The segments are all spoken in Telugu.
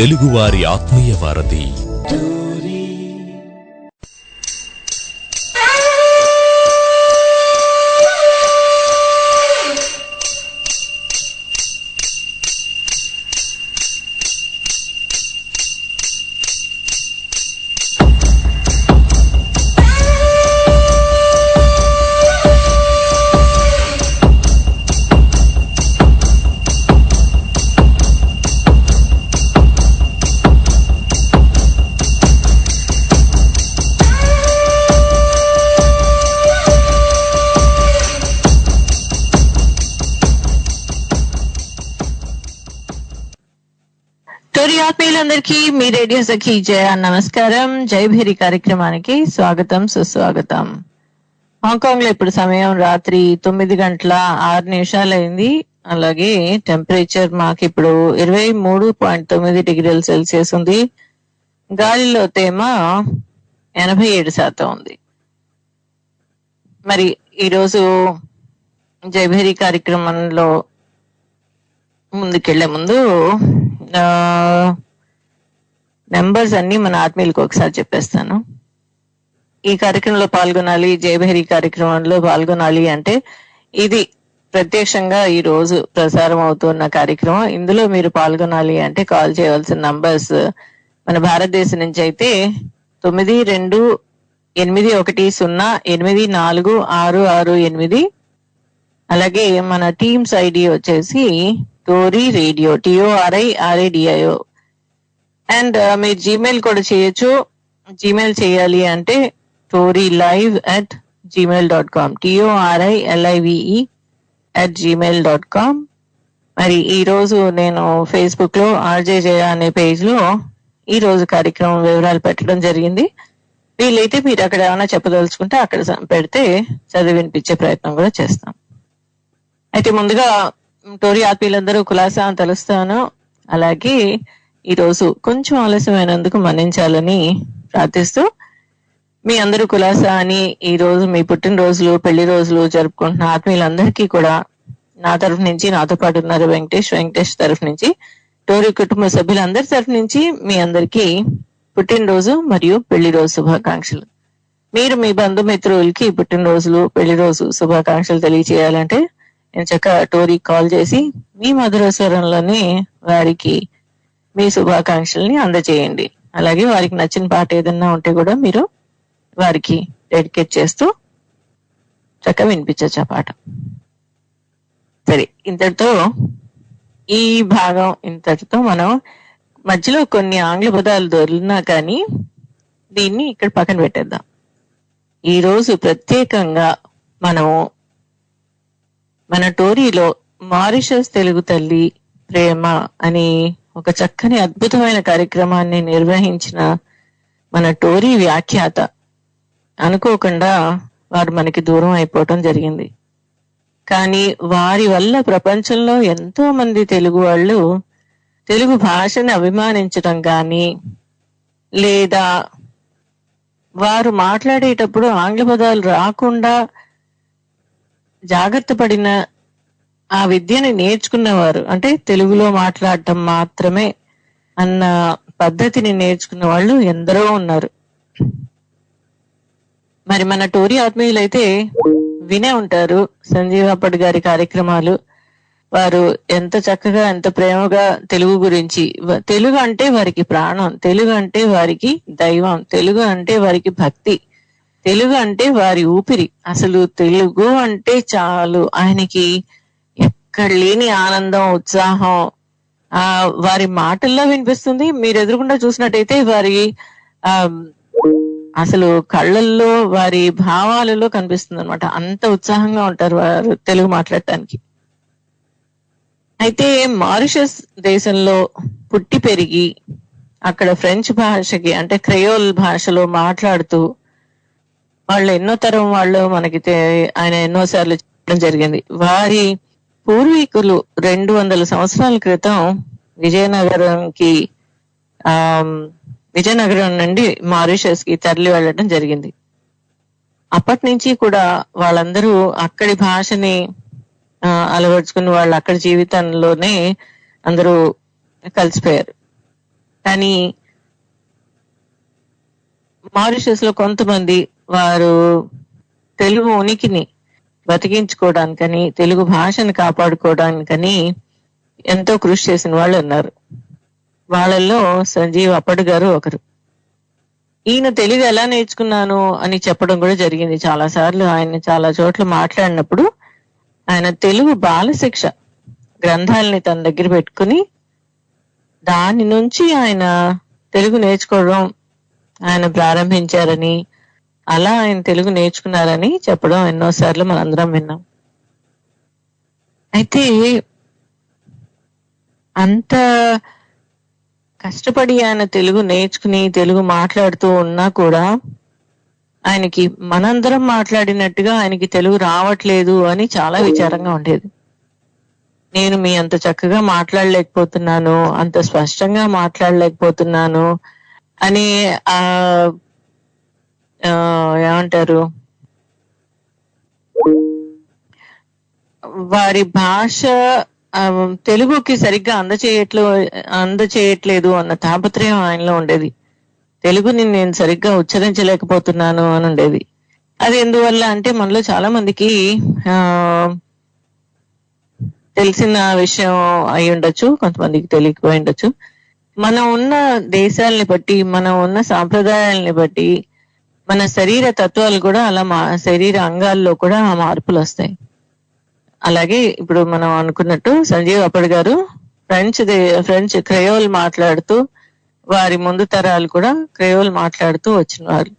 తెలుగువారి ఆత్మీయ వారధి. అందరికీ మీ రేడియో సఖీ జయ నమస్కారం. జై భేరి కార్యక్రమానికి స్వాగతం, సుస్వాగతం. హాంకాంగ్ లో ఇప్పుడు సమయం రాత్రి 9:06 అయింది. అలాగే టెంపరేచర్ మాకు ఇప్పుడు 23.9 డిగ్రీల సెల్సియస్ ఉంది. గాలిలో తేమ 87% ఉంది. మరి ఈరోజు జై భేరి కార్యక్రమంలో ముందుకెళ్లే ముందు నెంబర్స్ అన్ని మన ఆత్మీయులకు ఒకసారి చెప్పేస్తాను. ఈ కార్యక్రమంలో పాల్గొనాలి, జయభేరి కార్యక్రమంలో పాల్గొనాలి అంటే ఇది ప్రత్యక్షంగా ఈ రోజు ప్రసారం అవుతున్న కార్యక్రమం. ఇందులో మీరు పాల్గొనాలి అంటే కాల్ చేయవలసిన నంబర్స్ మన భారతదేశం నుంచి అయితే 9281084668. అలాగే మన టీమ్స్ ఐడి వచ్చేసి టోరీ రేడియో, TORIRADIO. అండ్ మీరు జీమెయిల్ కూడా చేయొచ్చు. జీమెయిల్ చేయాలి అంటే torylive@gmail.com, TORILIVE@gmail.com. మరి ఈ రోజు నేను ఫేస్బుక్ లో ఆర్జే జయ అనే పేజ్ లో ఈ రోజు కార్యక్రమం వివరాలు పెట్టడం జరిగింది. వీలైతే మీరు అక్కడ ఏమైనా చెప్పదలుచుకుంటే అక్కడ పెడితే చదివి వినిపించే ప్రయత్నం కూడా చేస్తాం. అయితే ముందుగా టోరీ ఆత్మీయులందరూ కులాసా అని తెలుస్తాను. అలాగే ఈరోజు కొంచెం ఆలస్యమైనందుకు మన్నించాలని ప్రార్థిస్తూ, మీ అందరూ కులాసా అని ఈ రోజు మీ పుట్టినరోజులు, పెళ్లి రోజులు జరుపుకుంటున్న ఆత్మీయులందరికీ కూడా నా తరఫు నుంచి, నాతో పాటు ఉన్నారు వెంకటేష్ తరఫు నుంచి, టోరీ కుటుంబ సభ్యులందరి తరఫు నుంచి మీ అందరికీ పుట్టినరోజు మరియు పెళ్లి రోజు శుభాకాంక్షలు. మీరు మీ బంధుమిత్రులకి పుట్టినరోజులు, పెళ్లి రోజు శుభాకాంక్షలు తెలియచేయాలంటే నేను చక్కగా టోరీ కాల్ చేసి మీ మధుర స్వరంలోనే వారికి మీ శుభాకాంక్షల్ని అందజేయండి. అలాగే వారికి నచ్చిన పాట ఏదన్నా ఉంటే కూడా మీరు వారికి డెడికేట్ చేస్తూ చక్కగా వినిపించచ్చు ఆ పాట. సరే, ఇంతటితో ఈ భాగం ఇంతటితో మనం మధ్యలో కొన్ని ఆంగ్ల పదాలు దొరికినా కానీ దీన్ని ఇక్కడ పక్కన పెట్టేద్దాం. ఈ రోజు ప్రత్యేకంగా మనము మన టోరీలో మారిషస్ తెలుగు తల్లి ప్రేమ అని ఒక చక్కని అద్భుతమైన కార్యక్రమాన్ని నిర్వహించిన మన టోరీ వ్యాఖ్యాత అనుకోకుండా వారు మనకి దూరం అయిపోవటం జరిగింది. కానీ వారి వల్ల ప్రపంచంలో ఎంతో మంది తెలుగు వాళ్ళు తెలుగు భాషని అభిమానించడం కానీ, లేదా వారు మాట్లాడేటప్పుడు ఆంగ్ల పదాలు రాకుండా జాగ్రత్త పడిన ఆ విద్యని నేర్చుకున్నవారు, అంటే తెలుగులో మాట్లాడటం మాత్రమే అన్న పద్ధతిని నేర్చుకున్న వాళ్ళు ఎందరో ఉన్నారు. మరి మన టోరీ ఆత్మీయులైతే వినే ఉంటారు సంజీవప్పటి గారి కార్యక్రమాలు. వారు ఎంత చక్కగా, ఎంత ప్రేమగా తెలుగు గురించి, తెలుగు అంటే వారికి ప్రాణం, తెలుగు అంటే వారికి దైవం, తెలుగు అంటే వారికి భక్తి, తెలుగు అంటే వారి ఊపిరి. అసలు తెలుగు అంటే చాలు ఆయనకి ఎక్కడ లేని ఆనందం, ఉత్సాహం వారి మాటల్లో వినిపిస్తుంది. మీరు ఎదురుకుండా చూసినట్టయితే వారి అసలు కళ్ళల్లో, వారి భావాలలో కనిపిస్తుంది అనమాట. అంత ఉత్సాహంగా ఉంటారు వారు తెలుగు మాట్లాడటానికి. అయితే మారిషస్ దేశంలో పుట్టి పెరిగి అక్కడ ఫ్రెంచ్ భాషకి, అంటే క్రెయోల్ భాషలో మాట్లాడుతూ వాళ్ళు ఎన్నో తరం వాళ్ళు మనకి ఆయన ఎన్నోసార్లు చెప్పడం జరిగింది. వారి పూర్వీకులు 200 సంవత్సరాల క్రితం విజయనగరం నుండి మారిషస్ కి తరలి వెళ్ళడం జరిగింది. అప్పటి నుంచి కూడా వాళ్ళందరూ అక్కడి భాషని అలవర్చుకుని వాళ్ళు అక్కడి జీవితంలోనే అందరూ కలిసిపోయారు. కానీ మారిషస్ లో కొంతమంది వారు తెలుగు ఉనికిని బతికించుకోవడానికని, తెలుగు భాషను కాపాడుకోవడానికని ఎంతో కృషి చేసిన వాళ్ళు ఉన్నారు. వాళ్ళల్లో సంజీవ్ అప్పటి గారు ఒకరు. ఈయన తెలుగు ఎలా నేర్చుకున్నాను అని చెప్పడం కూడా జరిగింది చాలా సార్లు. ఆయన చాలా చోట్ల మాట్లాడినప్పుడు ఆయన తెలుగు బాలశిక్ష గ్రంథాలని తన దగ్గర పెట్టుకుని దాని నుంచి ఆయన తెలుగు నేర్చుకోవడం ఆయన ప్రారంభించారని, అలా ఆయన తెలుగు నేర్చుకున్నారని చెప్పడం ఎన్నోసార్లు మనందరం విన్నాం. అయితే అంత కష్టపడి ఆయన తెలుగు నేర్చుకుని తెలుగు మాట్లాడుతూ ఉన్నా కూడా ఆయనకి మనందరం మాట్లాడినట్టుగా ఆయనకి తెలుగు రావట్లేదు అని చాలా విచారంగా ఉండేది. నేను మీ అంత చక్కగా మాట్లాడలేకపోతున్నాను, అంత స్పష్టంగా మాట్లాడలేకపోతున్నాను అని ఏమంటారు, వారి భాష తెలుగుకి సరిగ్గా అందచేయట్లేదు అన్న తాపత్రయం ఆయనలో ఉండేది. తెలుగుని నేను సరిగ్గా ఉచ్చరించలేకపోతున్నాను అని ఉండేది. అది ఎందువల్ల అంటే మనలో చాలా మందికి తెలిసిన విషయం అయి ఉండొచ్చు, కొంతమందికి తెలియకపోయి ఉండొచ్చు. మనం ఉన్న దేశాలని బట్టి, మనం ఉన్న సాంప్రదాయాలని బట్టి మన శరీర తత్వాలు కూడా అలా శరీర అంగాల్లో కూడా మార్పులు వస్తాయి. అలాగే ఇప్పుడు మనం అనుకున్నట్టు సంజీవ్ అప్పటి గారు ఫ్రెంచ్ క్రయోల్ మాట్లాడుతూ, వారి ముందు తరాలు కూడా క్రయోల్ మాట్లాడుతూ వచ్చిన వారు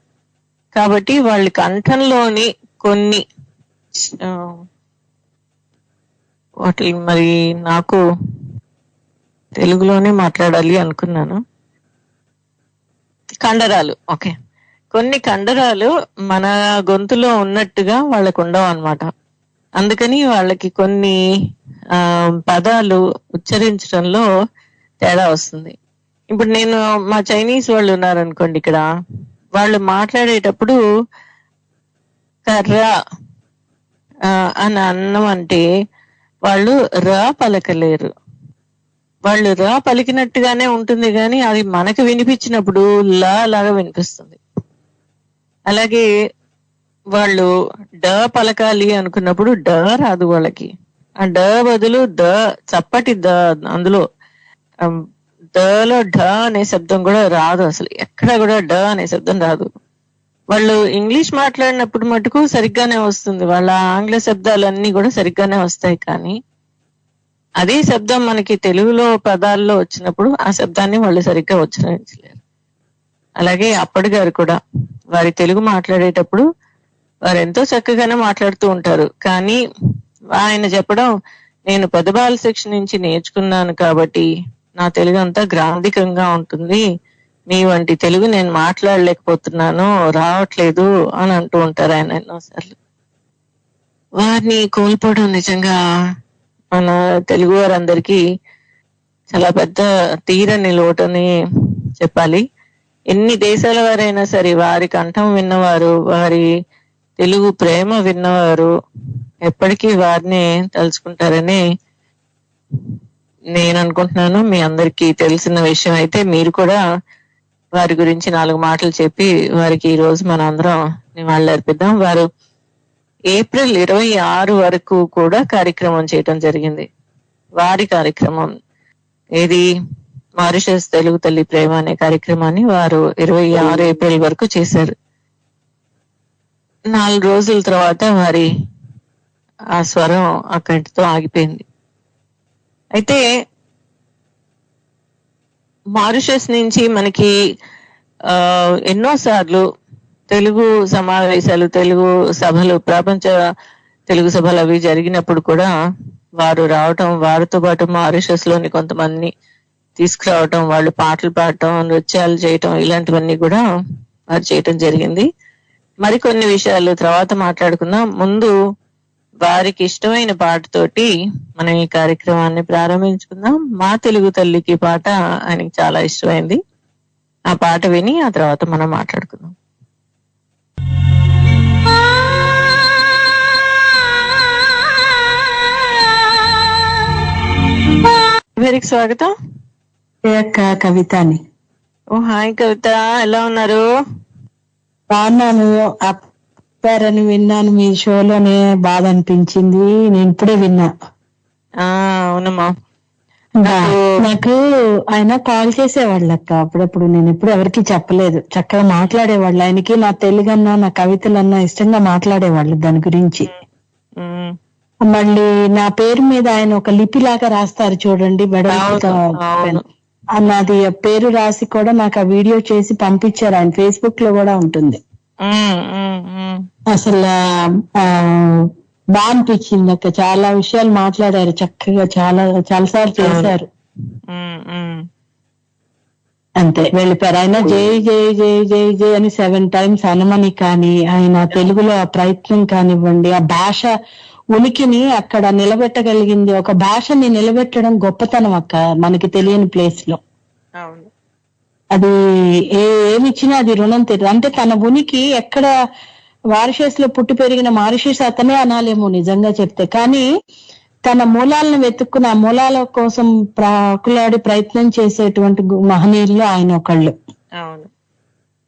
కాబట్టి వాళ్ళ కంఠంలోని కొన్ని వాటి మరి నాకు తెలుగులోనే మాట్లాడాలి అనుకున్నాను. కండరాలు, ఓకే, కొన్ని కండరాలు మన గొంతులో ఉన్నట్టుగా వాళ్ళకు ఉండవు అన్నమాట. అందుకని వాళ్ళకి కొన్ని పదాలు ఉచ్చరించడంలో తేడా వస్తుంది. ఇప్పుడు నేను మా చైనీస్ వాళ్ళు ఉన్నారనుకోండి, ఇక్కడ వాళ్ళు మాట్లాడేటప్పుడు కర్ర అని అన్నం అంటే వాళ్ళు రా పలకలేరు. వాళ్ళు రా పలికినట్టుగానే ఉంటుంది కానీ అది మనకు వినిపించినప్పుడు లా లాగా వినిపిస్తుంది. అలాగే వాళ్ళు డ పలకాలి అనుకున్నప్పుడు డ రాదు వాళ్ళకి. ఆ డ బదులు ద, చప్పటి ద, అందులో దలో ఢ అనే శబ్దం కూడా రాదు. అసలు ఎక్కడ కూడా డ అనే శబ్దం రాదు. వాళ్ళు ఇంగ్లీష్ మాట్లాడినప్పుడు మటుకు సరిగ్గానే వస్తుంది, వాళ్ళ ఆంగ్ల శబ్దాలన్నీ కూడా సరిగ్గానే వస్తాయి. కానీ అదే శబ్దం మనకి తెలుగులో పదాల్లో వచ్చినప్పుడు ఆ శబ్దాన్ని వాళ్ళు సరిగ్గా ఉచ్చరించలేరు. అలాగే అప్పటి గారు కూడా వారి తెలుగు మాట్లాడేటప్పుడు వారు ఎంతో చక్కగానే మాట్లాడుతూ ఉంటారు. కానీ ఆయన చెప్పడం, నేను పెద్ద బాల శిక్ష నుంచి నేర్చుకున్నాను కాబట్టి నా తెలుగు అంతా గ్రాంధికంగా ఉంటుంది, మీ వంటి తెలుగు నేను మాట్లాడలేకపోతున్నాను, రావట్లేదు అని అంటూ ఉంటారు ఆయన ఎన్నోసార్లు. వారిని కోల్పోవడం నిజంగా మన తెలుగు వారందరికీ చాలా పెద్ద తీరని లోటని చెప్పాలి. ఎన్ని దేశాల వారైనా సరే వారి కంఠం విన్నవారు, వారి తెలుగు ప్రేమ విన్నవారు ఎప్పటికీ వారిని తలుచుకుంటారని నేను అనుకుంటున్నాను. మీ అందరికీ తెలిసిన విషయం అయితే మీరు కూడా వారి గురించి 4 మాటలు చెప్పి వారికి ఈ రోజు మన అందరం నివాళులు అర్పిద్దాం. వారు ఏప్రిల్ 26 వరకు కూడా కార్యక్రమం చేయటం జరిగింది. వారి కార్యక్రమం ఏది, మారిషస్ తెలుగు తల్లి ప్రేమ అనే కార్యక్రమాన్ని వారు 26 ఏప్రిల్ వరకు చేశారు. 4 రోజుల తర్వాత వారి ఆ స్వరం అక్కడితో ఆగిపోయింది. అయితే మారిషస్ నుంచి మనకి ఎన్నోసార్లు తెలుగు సమావేశాలు, తెలుగు సభలు, ప్రపంచ తెలుగు సభలు అవి జరిగినప్పుడు కూడా వారు రావటం, వారితో పాటు మారిషస్ లోని కొంతమందిని తీసుకురావటం, వాళ్ళు పాటలు పాడటం, నృత్యాలు చేయటం, ఇలాంటివన్నీ కూడా వారు చేయటం జరిగింది. మరికొన్ని విషయాలు తర్వాత మాట్లాడుకుందాం. ముందు వారికి ఇష్టమైన పాటతోటి మనం ఈ కార్యక్రమాన్ని ప్రారంభించుకుందాం. మా తెలుగు తల్లికి పాట ఆయనకి చాలా ఇష్టమైంది. ఆ పాట విని ఆ తర్వాత మనం మాట్లాడుకుందాం. వెరీకి స్వాగతం. కవితని ఓ హాయ్ కవిత, ఎలా ఉన్నారు? బాగున్నాను. అప్పారని విన్నాను మీ షోలోనే, బాధ అనిపించింది. నేను ఇప్పుడే విన్నా. అవునమ్మా. నాకు ఆయన కాల్ చేసేవాళ్ళు అక్క అప్పుడప్పుడు. నేను ఎప్పుడు ఎవరికి చెప్పలేదు. చక్కగా మాట్లాడేవాళ్ళు. ఆయనకి నా తెలుగన్నా నా కవితలన్నా ఇష్టంగా మాట్లాడేవాళ్ళు దాని గురించి. మళ్ళీ నా పేరు మీద ఆయన ఒక లిపిలాగా రాస్తారు చూడండి, వెడల్పుతో అన్నది పేరు రాసి కూడా నాకు ఆ వీడియో చేసి పంపించారు. ఆయన ఫేస్బుక్ లో కూడా ఉంటుంది. అసలు బాగా అనిపించింది అక్క. చాలా విషయాలు మాట్లాడారు చక్కగా, చాలాసార్లు చేశారు. అంతే వెళ్ళిపోయారు. ఆయన జై జై జై జై జై అని 7 times అనమని కానీ, ఆయన తెలుగులో ఆ ప్రయత్నం కానివ్వండి, ఆ భాష ఉనికిని అక్కడ నిలబెట్టగలిగింది. ఒక భాషని నిలబెట్టడం గొప్పతనం అక్క, మనకి తెలియని ప్లేస్ లో. అది ఏమిచ్చినా అది రుణం తీరు. అంటే తన ఉనికి ఎక్కడ మారిషస్ లో పుట్టి పెరిగిన మారిషస్ అతనే అనాలేమో నిజంగా చెప్తే. కానీ తన మూలాలను వెతుక్కుని ఆ మూలాల కోసం ప్రాకులాడి ప్రయత్నం చేసేటువంటి మహనీయులు ఆయన ఒకళ్ళు.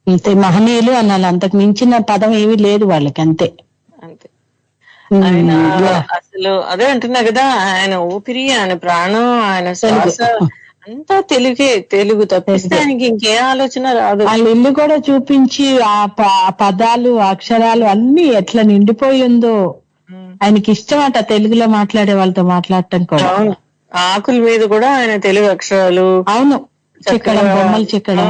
అంతే, మహనీయులు అనాలి. అంతకు మించిన పదం ఏమీ లేదు వాళ్ళకి. అంతే. ఆయన అసలు అదే అంటున్నా కదా, ఆయన ఊపిరి, ఆయన ప్రాణం, ఆయన శ్వాస అంతా తెలుగే. తెలుగు తప్పిస్తే ఆయనకి ఇంకే ఆలోచన రాదు. వాళ్ళ ఇల్లు కూడా చూపించి ఆ పదాలు అక్షరాలు అన్ని ఎట్లా నిండిపోయి ఉందో. ఆయనకి ఇష్టం అట తెలుగులో మాట్లాడే వాళ్ళతో మాట్లాడటం కూడా. ఆకుల మీద కూడా ఆయన తెలుగు అక్షరాలు. అవును, చెక్కడం, బొమ్మలు చెక్కడం.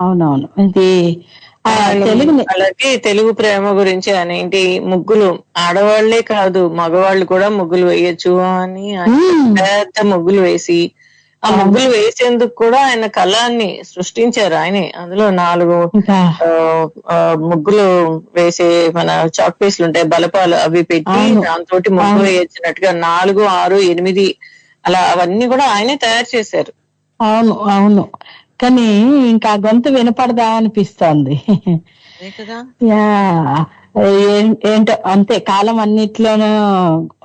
అవునవును. ఇది అలాగే తెలుగు ప్రేమ గురించి ఆయన ఏంటి, ముగ్గులు ఆడవాళ్లే కాదు మగవాళ్ళు కూడా ముగ్గులు వేయచ్చు అని పెద్ద ముగ్గులు వేసి, ఆ ముగ్గులు వేసేందుకు కూడా ఆయన కళాన్ని సృష్టించారు ఆయనే. అందులో 4 ముగ్గులు వేసే మన చాక్ పీస్లు ఉంటాయి, బలపాలు, అవి పెట్టి దాంతో ముగ్గు వేయించినట్టుగా 4, 6, 8 అలా అవన్నీ కూడా ఆయనే తయారు చేశారు. అవును అవును. కానీ ఇంకా గొంతు వినపడదా అనిపిస్తోంది. ఏంటో అంతే, కాలం అన్నిట్లోనూ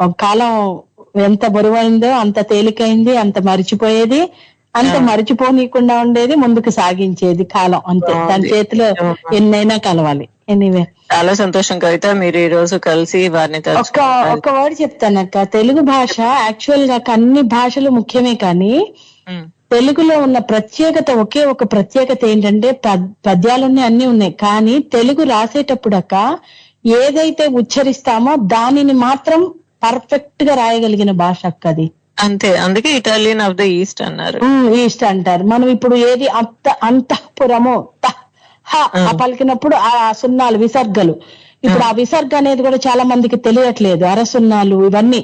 ఒక కాలం ఎంత బరువైందో అంత తేలికైంది, అంత మరిచిపోయేది, అంత మరిచిపోనీయకుండా ఉండేది, ముందుకు సాగించేది కాలం. అంతే, దాని చేతిలో ఎన్నైనా కలవాలి. ఎనీవే, చాలా సంతోషం కవిత, మీరు ఈ రోజు కలిసి వారిని ఒక్క వర్డ్ చెప్తానక్క. తెలుగు భాష యాక్చువల్ గా అన్ని భాషలు ముఖ్యమే, కానీ తెలుగులో ఉన్న ప్రత్యేకత, ఒకే ఒక ప్రత్యేకత ఏంటంటే పద్యాలున్నాయి, అన్ని ఉన్నాయి, కానీ తెలుగు రాసేటప్పుడు అక్క ఏదైతే ఉచ్చరిస్తామో దానిని మాత్రం పర్ఫెక్ట్ గా రాయగలిగిన భాష అక్క అది. అంతే, అందుకే ఇటాలియన్ ఆఫ్ ద ఈస్ట్ అన్నారు. ఈస్ట్ అంటారు. మనం ఇప్పుడు ఏది అంతఃపురము పలికినప్పుడు ఆ సున్నాలు విసర్గలు, ఇప్పుడు ఆ విసర్గ అనేది కూడా చాలా మందికి తెలియట్లేదు. అరసున్నాలు ఇవన్నీ,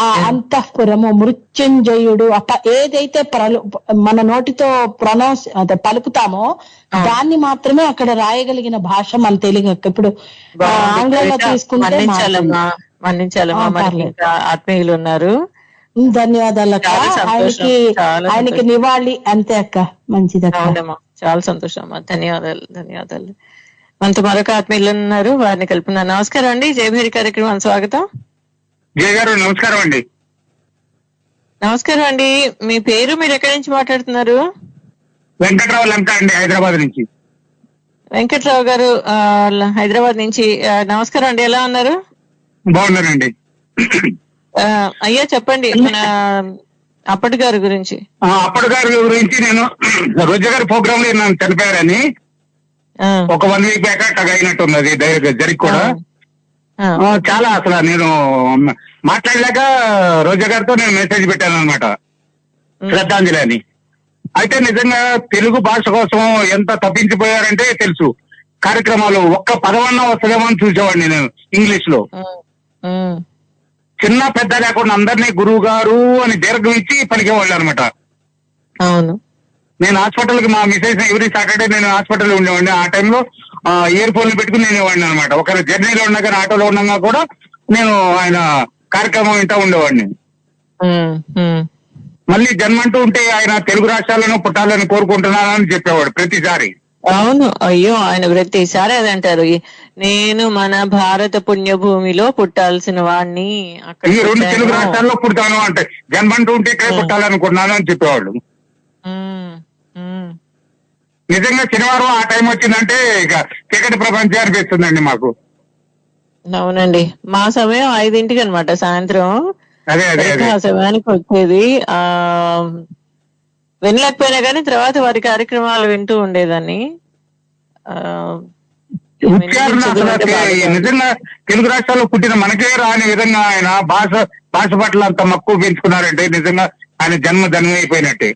ఆ అంతఃపురము, మృత్యుంజయుడు, ఏదైతే మన నోటితో ప్రొనౌన్స్ అదే పలుకుతామో దాన్ని మాత్రమే అక్కడ రాయగలిగిన భాష మన తెలుగు. ఇప్పుడు ఆంగ్లంలో తీసుకుంటే ఆత్మీయులు ఉన్నారు. ధన్యవాదాలు అక్క. ఆయనకి నివాళి అంతే అక్క. మంచిదక్క, చాలా సంతోషం అమ్మా. ధన్యవాదాలు. మనతో మరొక ఆత్మీయులు ఉన్నారు, వారిని కలుపుతున్నారు. నమస్కారం అండి, జయభేరి కార్యక్రమం స్వాగతం. జయ గారు నమస్కారం అండి. నమస్కారం అండి, మీ పేరు, మీరు ఎక్కడి నుంచి మాట్లాడుతున్నారు? వెంకట్రావు లంక అండి, హైదరాబాద్ నుంచి. వెంకట్రావు గారు హైదరాబాద్ నుంచి. నమస్కారం అండి, ఎలా ఉన్నారు? బాగున్నారండి. అయ్యా చెప్పండి, మన అప్పటి గారి గురించి. అప్పటి గారి గురించి నేను రోజా గారి ప్రోగ్రామ్ లో నన్ను చనిపోయారని ఒక 1 week బ్యాక్ అట్లా అయినట్టున్నది జరిగి కూడా. చాలా అసలు నేను మాట్లాడలేక రోజా గారితో నేను మెసేజ్ పెట్టాను అనమాట, శ్రద్ధాంజలి అని. అయితే నిజంగా తెలుగు భాష కోసం ఎంత తప్పించిపోయారంటే తెలుసు. కార్యక్రమాలు ఒక్క పదవన్నా వస్తుందేమో అని చూసేవాడిని నేను ఇంగ్లీష్ లో. చిన్న పెద్ద లేకుండా అందరినీ గురువు గారు అని దీర్ఘం ఇచ్చి పలికేవాళ్ళు అనమాట. అవును, నేను హాస్పిటల్ కి మా మిసెస్ ఎవ్రీ సాటర్డే నేను హాస్పిటల్ ఉండేవాడిని. ఆ టైంలో ఇయర్ ఫోన్లు పెట్టుకుని నేను వాడిని అనమాట. ఒకరు జర్నీలో ఉండగా ఆటోలో ఉండగా కూడా నేను ఆయన కార్యక్రమం వింటూ ఉండేవాడిని. మళ్ళీ జన్మంటూ ఉంటే ఆయన తెలుగు రాష్ట్రాలను పుట్టాలని కోరుకుంటున్నానని చెప్పేవాడు ప్రతిసారి. అవును, అయ్యో ఆయన ప్రతిసారి అదంటారు, నేను మన భారత పుణ్యభూమిలో పుట్టాల్సిన వాడిని, ఈ 2 తెలుగు రాష్ట్రాల్లో పుడతాను అంటే జన్మంటూ ఉంటే ఇక్కడే పుట్టాలనుకున్నాను అని చెప్పేవాళ్ళు. నిజంగా శనివారం ఆ టైం వచ్చిందంటే ఇక చీకటి ప్రపంచం అనిపిస్తుందండి మాకు. అవునండి, మా సమయం 5ంటికి అనమాట సాయంత్రం. అదే అదే అదే ఆ సమయానికి వచ్చేది. వినలేకపోయినా కానీ తర్వాత వారి కార్యక్రమాలు వింటూ ఉండేదాన్ని. ఉచ్చారణ అసలు నిజంగా తెలుగు రాష్ట్రాల్లో పుట్టిన మనకే రాని విధంగా ఆయన భాష పట్ల అంత మక్కువ పెంచుకున్నారంటే నిజంగా ఆయన జన్మ ధన్యమైపోయినట్టే.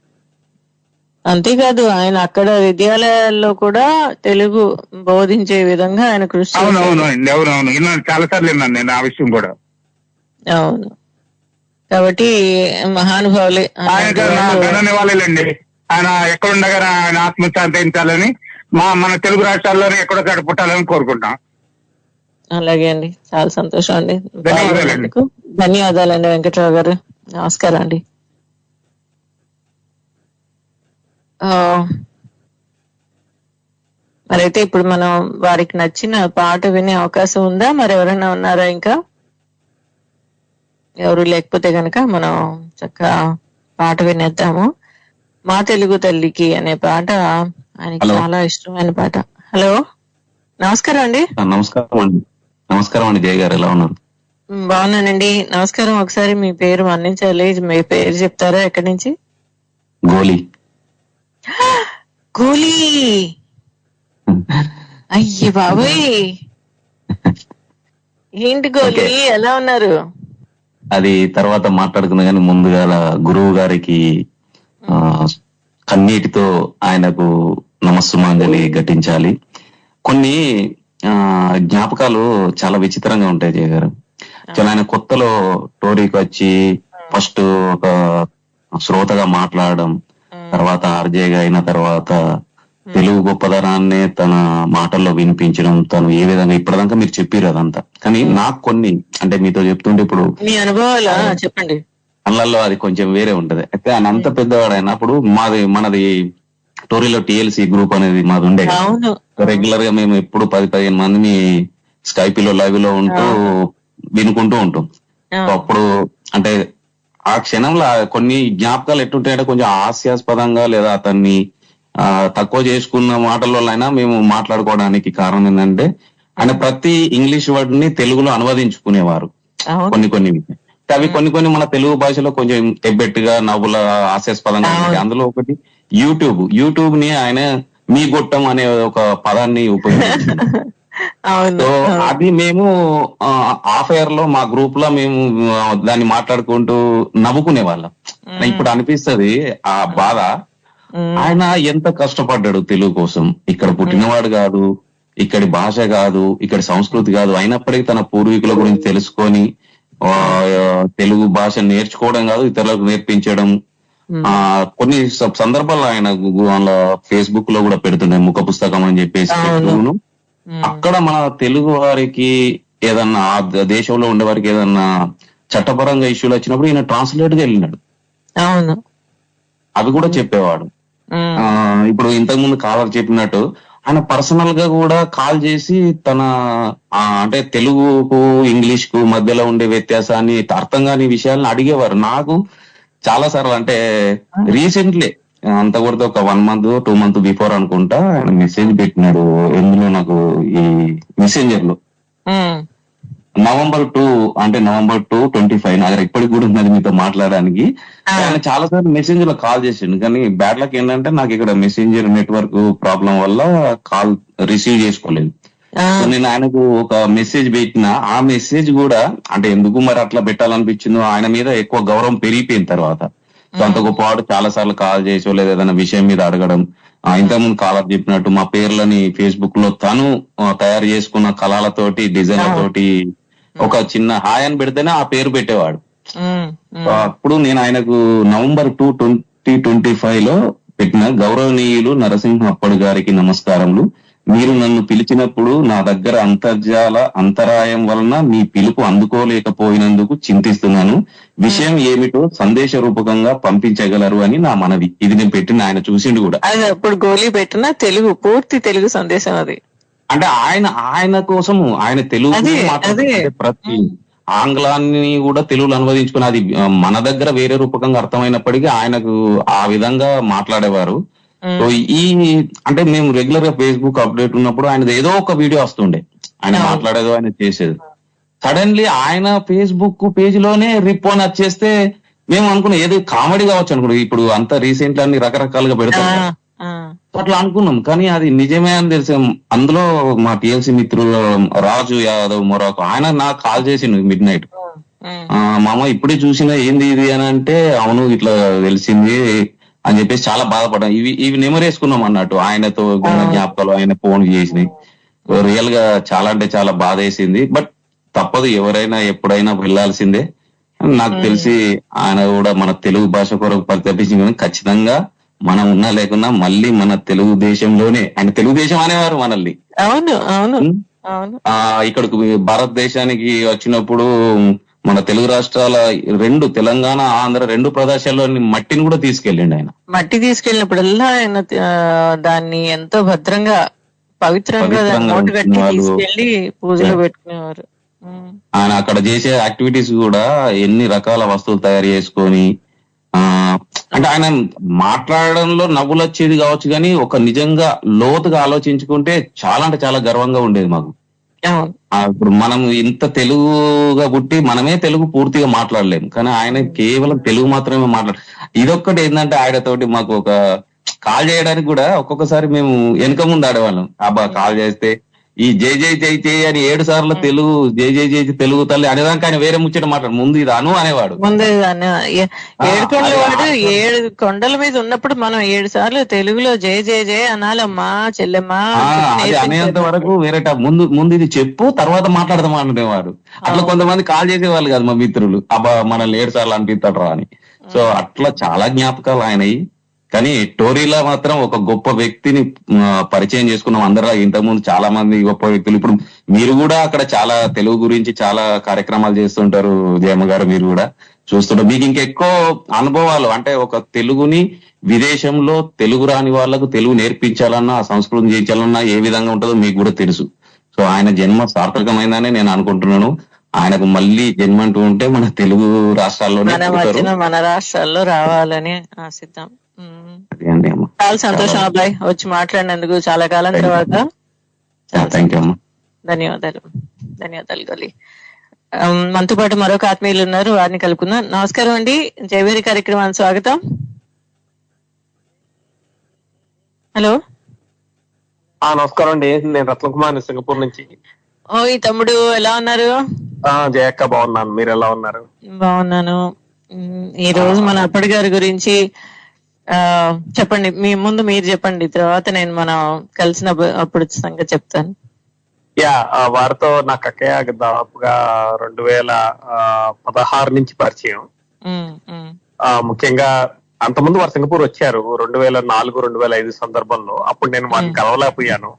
అంతేకాదు, ఆయన అక్కడ విద్యాలయాల్లో కూడా తెలుగు బోధించే విధంగా ఆయన కృషి. అవునవునండి, అవునవును, విన్నాను, చాలా సార్లు విన్నాను నేను ఆ విషయం కూడా. అవును, కాబట్టి మహానుభావులే. ఆయన నివాళులండి. ఆయన ఎక్కడుండగా ఆయన ఆత్మశాంతించాలని మన తెలుగు రాష్ట్రాల్లోనే ఎక్కడొక్కడ పుట్టాలని కోరుకుంటాం. అలాగే అండి, చాలా సంతోషం అండి. ధన్యవాదాలండి. ధన్యవాదాలండి వెంకట్రావు గారు. నమస్కారం అండి. మరైతే ఇప్పుడు మనం వారికి నచ్చిన పాట వినే అవకాశం ఉందా? మరి ఎవరైనా ఉన్నారా? ఇంకా ఎవరు లేకపోతే గనక మనం చక్కగా పాట వినేద్దాము. మా తెలుగు తల్లికి అనే పాట ఆయనకి చాలా ఇష్టమైన పాట. హలో, నమస్కారం అండి. నమస్కారం అండి జయ గారు, ఎలా ఉన్నారు? బాగున్నానండి, నమస్కారం. ఒకసారి మీ పేరు మన్నించాలి, మీ పేరు చెప్తారా? ఎక్కడి నుంచి? గోలీ. గోలీ, అయ్యి బాబోయ్, ఏంటి గోలీ, ఎలా ఉన్నారు? అది తర్వాత మాట్లాడుకున్నా కానీ ముందుగా గురువు గారికి కన్నీటితో ఆయనకు నమస్సుమాంజలి ఘటించాలి. కొన్ని జ్ఞాపకాలు చాలా విచిత్రంగా ఉంటాయి జయ గారు. ఆయన కొత్తలో టోరీకి వచ్చి ఫస్ట్ ఒక శ్రోతగా మాట్లాడడం, తర్వాత ఆర్జేగా అయిన తర్వాత తెలుగు గొప్పదనాన్ని తన మాటల్లో వినిపించడం, తను ఏ విధంగా ఇప్పటిదాకా మీరు చెప్పారు అదంతా. కానీ నాకు కొన్ని అంటే మీతో చెప్తుంటే ఇప్పుడు మీ అనుభవాలు చెప్పండి. అన్లలో అది కొంచెం వేరే ఉంటది. అయితే ఆయన అంత పెద్దవాడు అయినప్పుడు మనది టోరీలో టిఎల్సి గ్రూప్ అనేది మాది ఉండే. రెగ్యులర్ గా మేము ఎప్పుడు 10-15 మందిని స్కైపీలో లైవ్ లో ఉంటూ వినుకుంటూ ఉంటాం. అప్పుడు అంటే ఆ క్షణంలో కొన్ని జ్ఞాపకాలు ఎట్టుంటాయంటే కొంచెం హాస్యాస్పదంగా లేదా అతన్ని తక్కువ చేసుకున్న మాటల్లో అయినా మేము మాట్లాడుకోవడానికి కారణం ఏంటంటే ఆయన ప్రతి ఇంగ్లీష్ వర్డ్ ని తెలుగులో అనువదించుకునేవారు. కొన్ని అవి కొన్ని మన తెలుగు భాషలో కొంచెం ఎబ్బెట్టుగా నవ్వుల హాస్యాస్పదంగా ఉంటాయి. అందులో ఒకటి యూట్యూబ్ ని ఆయన మీ గొట్టం అనే ఒక పదాన్ని ఉపయోగించారు. సో అది మేము హాఫ్ ఇయర్ లో మా గ్రూప్ లో మేము దాన్ని మాట్లాడుకుంటూ నవ్వుకునే వాళ్ళం. ఇప్పుడు అనిపిస్తుంది ఆ బాధ. ఆయన ఎంత కష్టపడ్డాడు తెలుగు కోసం. ఇక్కడ పుట్టినవాడు కాదు, ఇక్కడి భాష కాదు, ఇక్కడి సంస్కృతి కాదు, అయినప్పటికీ తన పూర్వీకుల గురించి తెలుసుకొని తెలుగు భాష నేర్చుకోవడం కాదు ఇతరులకు నేర్పించడం. కొన్ని సందర్భాల్లో ఆయన ఫేస్బుక్ లో కూడా పెడుతుండే ముఖ పుస్తకం అని చెప్పేసి తెలుగును. అక్కడ మన తెలుగు వారికి ఏదన్నా ఆ దేశంలో ఉండే వారికి ఏదన్నా చట్టపరంగా ఇష్యూలు వచ్చినప్పుడు ఈయన ట్రాన్స్లేట్ గా వెళ్ళినాడు. అవి కూడా చెప్పేవాడు. ఇప్పుడు ఇంతకు ముందు కాలర్ చెప్పినట్టు ఆయన పర్సనల్ గా కూడా కాల్ చేసి తన అంటే తెలుగుకు ఇంగ్లీష్ కు మధ్యలో ఉండే వ్యత్యాసాన్ని అర్థం కాని విషయాలను అడిగేవారు. నాకు చాలా సార్లు అంటే రీసెంట్లీ అంత కూడా ఒక 1 month 2 months బిఫోర్ అనుకుంటా ఆయన మెసేజ్ పెట్టినాడు. ఎందులో నాకు ఈ మెసెంజర్ లో November 2 అంటే November 25 నా దగ్గర ఇప్పటికి కూడా ఉన్నది మీతో మాట్లాడడానికి. ఆయన చాలా సార్లు మెసెంజర్ లో కాల్ చేసిండు. కానీ బ్యాడ్ లక్ ఏంటంటే నాకు ఇక్కడ మెసెంజర్ నెట్వర్క్ ప్రాబ్లం వల్ల కాల్ రిసీవ్ చేసుకోలేదు. నేను ఆయనకు ఒక మెసేజ్ పెట్టిన ఆ మెసేజ్ కూడా అంటే ఎందుకు మరి అట్లా పెట్టాలనిపించిందో ఆయన మీద ఎక్కువ గౌరవం పెరిగిపోయిన తర్వాత. అంత గొప్పవాడు చాలా సార్లు కాల్ చేసో లేదా ఏదైనా విషయం మీద అడగడం. ఇంతకుముందు కాలర్ చెప్పినట్టు మా పేర్లని ఫేస్బుక్ లో తను తయారు చేసుకున్న కళాలతోటి డిజైన్లతోటి ఒక చిన్న హాయ్ అని పెడితేనే ఆ పేరు పెట్టేవాడు. అప్పుడు నేను ఆయనకు November 2, 2025 లో పెట్టిన గౌరవనీయులు నరసింహ అప్పడు గారికి నమస్కారములు. మీరు నన్ను పిలిచినప్పుడు నా దగ్గర అంతర్జాల అంతరాయం వలన మీ పిలుపు అందుకోలేకపోయినందుకు చింతిస్తున్నాను. విషయం ఏమిటో సందేశ రూపకంగా పంపించగలరు అని నా మనవి. ఇది నేను పెట్టిన ఆయన చూసిండు కూడా. అప్పుడు గోలీ పెట్టిన తెలుగు పూర్తి తెలుగు సందేశం అది. అంటే ఆయన కోసము ఆయన తెలుగు ప్రతి ఆంగ్లాన్ని కూడా తెలుగులో అనువదించుకుని అది మన దగ్గర వేరే రూపకంగా అర్థమైనప్పటికీ ఆయనకు ఆ విధంగా మాట్లాడేవారు. సో ఈ అంటే మేము రెగ్యులర్ గా ఫేస్బుక్ అప్డేట్ ఉన్నప్పుడు ఆయన ఏదో ఒక వీడియో వస్తుండే, ఆయన మాట్లాడేదో ఆయన చేసేది. సడన్లీ ఆయన ఫేస్బుక్ పేజ్ లోనే రిప్ అని వచ్చేస్తే మేము అనుకున్నాం ఏదో కామెడీ కావచ్చు అనుకున్నాం, ఇప్పుడు అంత రీసెంట్ అన్ని రకరకాలుగా పెడతాం అట్లా అనుకున్నాం. కానీ అది నిజమే అని తెలిసి అందులో మా టిఎల్సి మిత్రులు రాజు యాదవ్ మొరాకు ఆయన నాకు కాల్ చేసిండు మిడ్ నైట్, మామ ఇప్పుడే చూసిన ఏంది ఇది అని అంటే, అవును ఇట్లా తెలిసింది అని చెప్పేసి చాలా బాధపడ్డాం. ఇవి నెమరేసుకున్నాం అన్నట్టు, ఆయనతో జ్ఞాపకాలు ఆయన ఫోన్ చేసినాయి. రియల్ గా చాలా అంటే చాలా బాధ వేసింది. బట్ తప్పదు, ఎవరైనా ఎప్పుడైనా వెళ్ళాల్సిందే. నాకు తెలిసి ఆయన కూడా మన తెలుగు భాష కొరకు పరితపించి ఖచ్చితంగా మనం ఉన్నా లేకున్నా మళ్ళీ మన తెలుగు దేశంలోనే, ఆయన తెలుగుదేశం అనేవారు మనల్ని. అవును అవును అవును. ఇక్కడికి భారతదేశానికి వచ్చినప్పుడు మన తెలుగు రాష్ట్రాల రెండు, తెలంగాణ ఆంధ్ర రెండు ప్రదేశాల్లోని మట్టిని కూడా తీసుకెళ్ళండి ఆయన. మట్టి తీసుకెళ్ళినప్పుడల్లా ఆయన దాన్ని ఎంతో భద్రంగా పవిత్రంగా మూట కట్టి తీసుకెళ్లి పూజలో పెట్టుకునేవారు. ఆయన అక్కడ చేసే యాక్టివిటీస్ కూడా ఎన్ని రకాల వస్తువులు తయారు చేసుకొని, అంటే ఆయన మాట్లాడడంలో నవ్వులు వచ్చేది కావచ్చు, కానీ ఒక నిజంగా లోతుగా ఆలోచించుకుంటే చాలా అంటే చాలా గర్వంగా ఉండేది మాకు. ఇప్పుడు మనం ఇంత తెలుగుగా పుట్టి మనమే తెలుగు పూర్తిగా మాట్లాడలేము, కానీ ఆయన కేవలం తెలుగు మాత్రమే ఇదొక్కటి ఏంటంటే ఆయనతోటి మాకు ఒక కాల్ చేయడానికి కూడా ఒక్కొక్కసారి మేము వెనక ముందు ఆడేవాళ్ళం. అబ్బా కాల్ చేస్తే ఈ జై జై జై జై అని 7 సార్లు తెలుగు జై జై జై తెలుగు తల్లి అనేదానికి ఆయన వేరే ముచ్చట మాట్లాడు, ముందు ఇది అను అనేవాడు. ముందు 7 కొండల మీద ఉన్నప్పుడు మనం 7 సార్లు తెలుగులో జై జై జై అనాలమ్మా చెల్లెమ్మా అది అనేంత వరకు వేరే ముందు ఇది చెప్పు తర్వాత మాట్లాడదాం అనేవాడు. అట్లా కొంతమంది కాల్ చేసేవాళ్ళు కాదు మా మిత్రులు, అబ్బా మనల్ని 7 సార్లు అనిపిస్తాడు అని. సో అట్లా చాలా జ్ఞాపకాలు ఆయనవి. కానీ టోరీలా మాత్రం ఒక గొప్ప వ్యక్తిని పరిచయం చేసుకున్నాం అందరూ. ఇంతకుముందు చాలా మంది గొప్ప వ్యక్తులు, ఇప్పుడు మీరు కూడా అక్కడ చాలా తెలుగు గురించి చాలా కార్యక్రమాలు చేస్తుంటారు జయమ్మ గారు, మీరు కూడా చూస్తుంటారు. మీకు ఇంకెక్కువ అనుభవాలు, అంటే ఒక తెలుగుని విదేశంలో తెలుగు రాని వాళ్ళకు తెలుగు నేర్పించాలన్నా, సంస్కృతం చేయించాలన్నా ఏ విధంగా ఉంటుందో మీకు కూడా తెలుసు. సో ఆయన జన్మ సార్థకమైందని నేను అనుకుంటున్నాను. ఆయనకు మళ్ళీ జన్మ అంటూ ఉంటే మన తెలుగు రాష్ట్రాల్లోనే మన రాష్ట్రాల్లో రావాలని ఆశిద్దాం. చాలా సంతోషం అబ్బాయి వచ్చి మాట్లాడినందుకు చాలా కాలం తర్వాత. ధన్యవాదాలు ధన్యవాదాలు గోలి. మనతో పాటు మరొక ఆత్మీయులు ఉన్నారు, వారిని కలుపుకుందాం. నమస్కారం అండి, జయవేరి కార్యక్రమానికి స్వాగతం. హలో నమస్కారం అండి, నేను రత్న కుమార్ సింగపూర్ నుంచి. ఓయ్ తమ్ముడు, ఎలా ఉన్నారు? జయక్క బాగున్నాను, మీరు ఎలా ఉన్నారు? బాగున్నాను. ఈ రోజు మన అప్పటి గారి గురించి చెప్పండి. మీ ముందు మీరు చెప్పండి, తర్వాత నేను మనం కలిసిన అప్పుడు సంగతి చెప్తాను. వారితో నాకు అక్కయ్య దాదాపుగా 2016 నుంచి పరిచయం. ముఖ్యంగా అంతకుముందు వారు సింగపూర్ వచ్చారు 2004-2005 సందర్భంలో. అప్పుడు నేను వారిని కలవలేకపోయాను.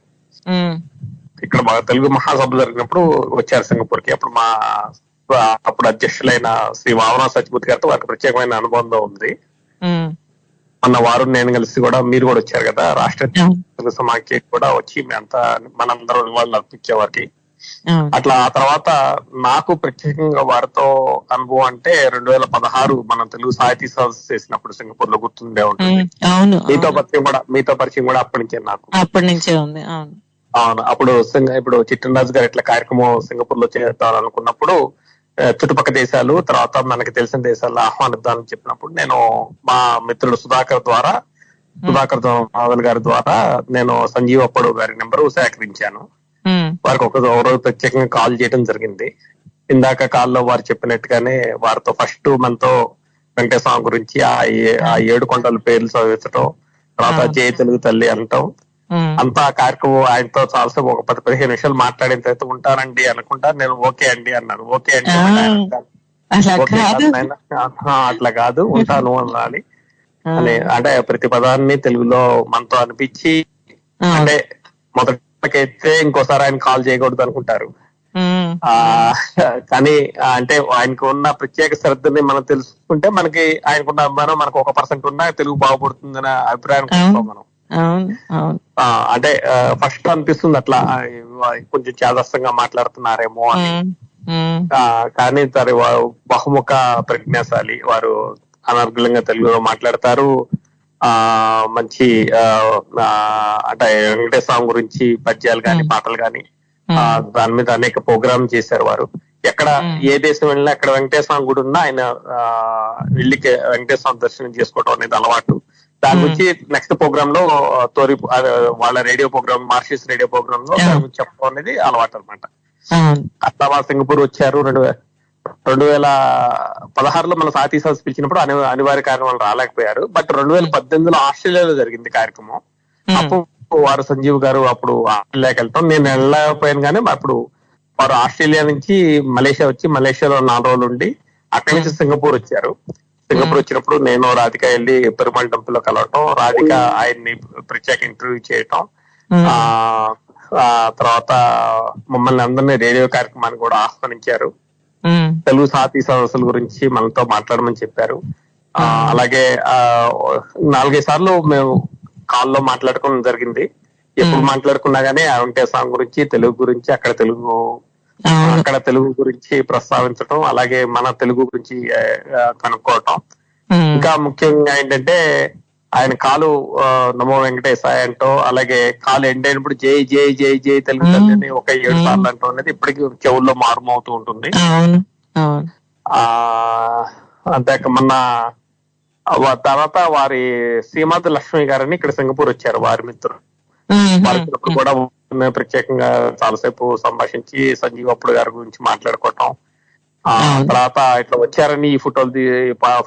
ఇక్కడ మా తెలుగు మహాసభ జరిగినప్పుడు వచ్చారు సింగపూర్ కి. అప్పుడు అధ్యక్షులైన శ్రీ వామన సత్యమూర్తి గారితో వారికి ప్రత్యేకమైన అనుబంధం ఉంది. మొన్న వారు నేను కలిసి కూడా, మీరు కూడా వచ్చారు కదా, రాష్ట్ర తెలుగు సమాఖ్య కూడా వచ్చి మనందరం వాళ్ళు అర్పించే వారికి. అట్లా ఆ తర్వాత నాకు ప్రత్యేకంగా వారితో అనుభవం అంటే 2016 మనం తెలుగు సాహితీ సదస్సు చేసినప్పుడు సింగపూర్ లో గుర్తుండే ఉంటుంది. మీతో పరిచయం కూడా అప్పటి నుంచే నాకు. అప్పటి నుంచే ఉంది. అవును. ఇప్పుడు చిట్టరాజు గారు ఇట్లా కార్యక్రమం సింగపూర్ లో చేద్దాం అనుకున్నప్పుడు చుట్టుపక్కల దేశాలు, తర్వాత మనకి తెలిసిన దేశాల్లో ఆహ్వానిద్దామని చెప్పినప్పుడు నేను మా మిత్రుడు సుధాకర్ గారి ద్వారా నేను సంజీవ్ అప్పడు గారి నెంబరు సేకరించాను. వారికి ఒక రోజు ప్రత్యేకంగా కాల్ చేయడం జరిగింది. ఇందాక కాల్లో వారు చెప్పినట్టుగానే వారితో ఫస్ట్ మనతో వెంకటేశ్వర గురించి ఆ 7 కొండల పేర్లు చదివించడం, తర్వాత జయ తెలుగు తల్లి అనటం, అంతా కార్యక్రమం ఆయనతో చాలాసేపు ఒక 10-15 నిమిషాలు మాట్లాడిన తర్వాత ఉంటానండి అనుకుంటా. నేను ఓకే అండి అన్నాను. ఓకే అండి అట్లా కాదు ఉంటాను అనాలి అని, అంటే ప్రతి పదాన్ని తెలుగులో మనతో అనిపించి, అంటే మొదటికైతే ఇంకోసారి ఆయన కాల్ చేయకూడదు అనుకుంటారు. కానీ అంటే ఆయనకు ఉన్న ప్రత్యేక శ్రద్ధని మనం తెలుసుకుంటే మనకి ఆయనకున్న అభిమానం మనకు 1% ఉన్నా తెలుగు బాగుపడుతుందనే అభిప్రాయం మనం. అంటే ఫస్ట్ అనిపిస్తుంది అట్లా కొంచెం చాదస్తంగా మాట్లాడుతున్నారేమో అని. కానీ బహుముఖ ప్రజ్ఞాశాలి, వారు అనర్గళంగా తెలుగులో మాట్లాడతారు. మంచి అంటే వెంకటేశ్వర స్వామి గురించి పద్యాలు కానీ పాటలు కానీ దాని మీద అనేక ప్రోగ్రామ్ చేశారు వారు. ఎక్కడ ఏ దేశం వెళ్ళినా ఎక్కడ వెంకటేశ్వర స్వామి గుడి ఉన్నా ఆయన వెళ్ళి వెంకటేశ్వర స్వామి దర్శనం చేసుకోవడం అనేది అలవాటు. దాని గురించి నెక్స్ట్ ప్రోగ్రామ్ లో తోరి వాళ్ళ రేడియో ప్రోగ్రామ్ మార్షిస్ రేడియో ప్రోగ్రామ్ లో చెప్పడం అనేది అలవాటు అనమాట. అట్లా వాళ్ళు సింగపూర్ వచ్చారు. 2016లో మన సాతీ సదస్సు పిలిచినప్పుడు అనివార్య కారణాలు రాలేకపోయారు. బట్ 2018లో ఆస్ట్రేలియాలో జరిగింది కార్యక్రమం. అప్పుడు వారు సంజీవ్ గారు అప్పుడు ఆస్ట్రేలియాకి వెళ్తాం, నేను వెళ్ళలేకపోయాను. కానీ అప్పుడు వారు ఆస్ట్రేలియా నుంచి మలేషియా వచ్చి మలేషియాలో 4 రోజులు ఉండి అక్కడి నుంచి సింగపూర్ వచ్చారు. సింగపూర్ వచ్చినప్పుడు నేను రాధిక వెళ్ళి పెరుమాళ్ టెంపుల్ లో కలవటం, రాధిక ఆయన్ని ప్రత్యేక ఇంటర్వ్యూ చేయటం, తర్వాత మమ్మల్ని అందరినీ రేడియో కార్యక్రమాన్ని కూడా ఆహ్వానించారు. తెలుగు సాతీ సదస్సుల గురించి మనతో మాట్లాడమని చెప్పారు. అలాగే 4-5 సార్లు మేము కాల్లో మాట్లాడుకోవడం జరిగింది. ఎప్పుడు మాట్లాడుకున్నా గానీ వెంకటేశ్వర స్వామి గురించి, తెలుగు గురించి, అక్కడ తెలుగు గురించి ప్రస్తావించడం, అలాగే మన తెలుగు గురించి కనుక్కోవటం. ఇంకా ముఖ్యంగా ఏంటంటే ఆయన కాలు నమో వెంకటేశాయ అంటూ, అలాగే కాలు ఎండైనప్పుడు జై జై జై జై తెలుగు తల్లి ఒక 7 సార్లు అంటూ అనేది ఇప్పటికీ చెవుల్లో మారుమవుతూ ఉంటుంది. అంతేక మొన్న తర్వాత వారి శ్రీమతి లక్ష్మి గారని ఇక్కడ సింగపూర్ వచ్చారు, వారి మిత్రులు. వారిప్పుడు కూడా ప్రత్యేకంగా చాలాసేపు సంభాషించి సంజీవ్ అప్పుడు గారి గురించి మాట్లాడుకోవటం, తర్వాత ఇట్లా వచ్చారని ఈ ఫోటోలు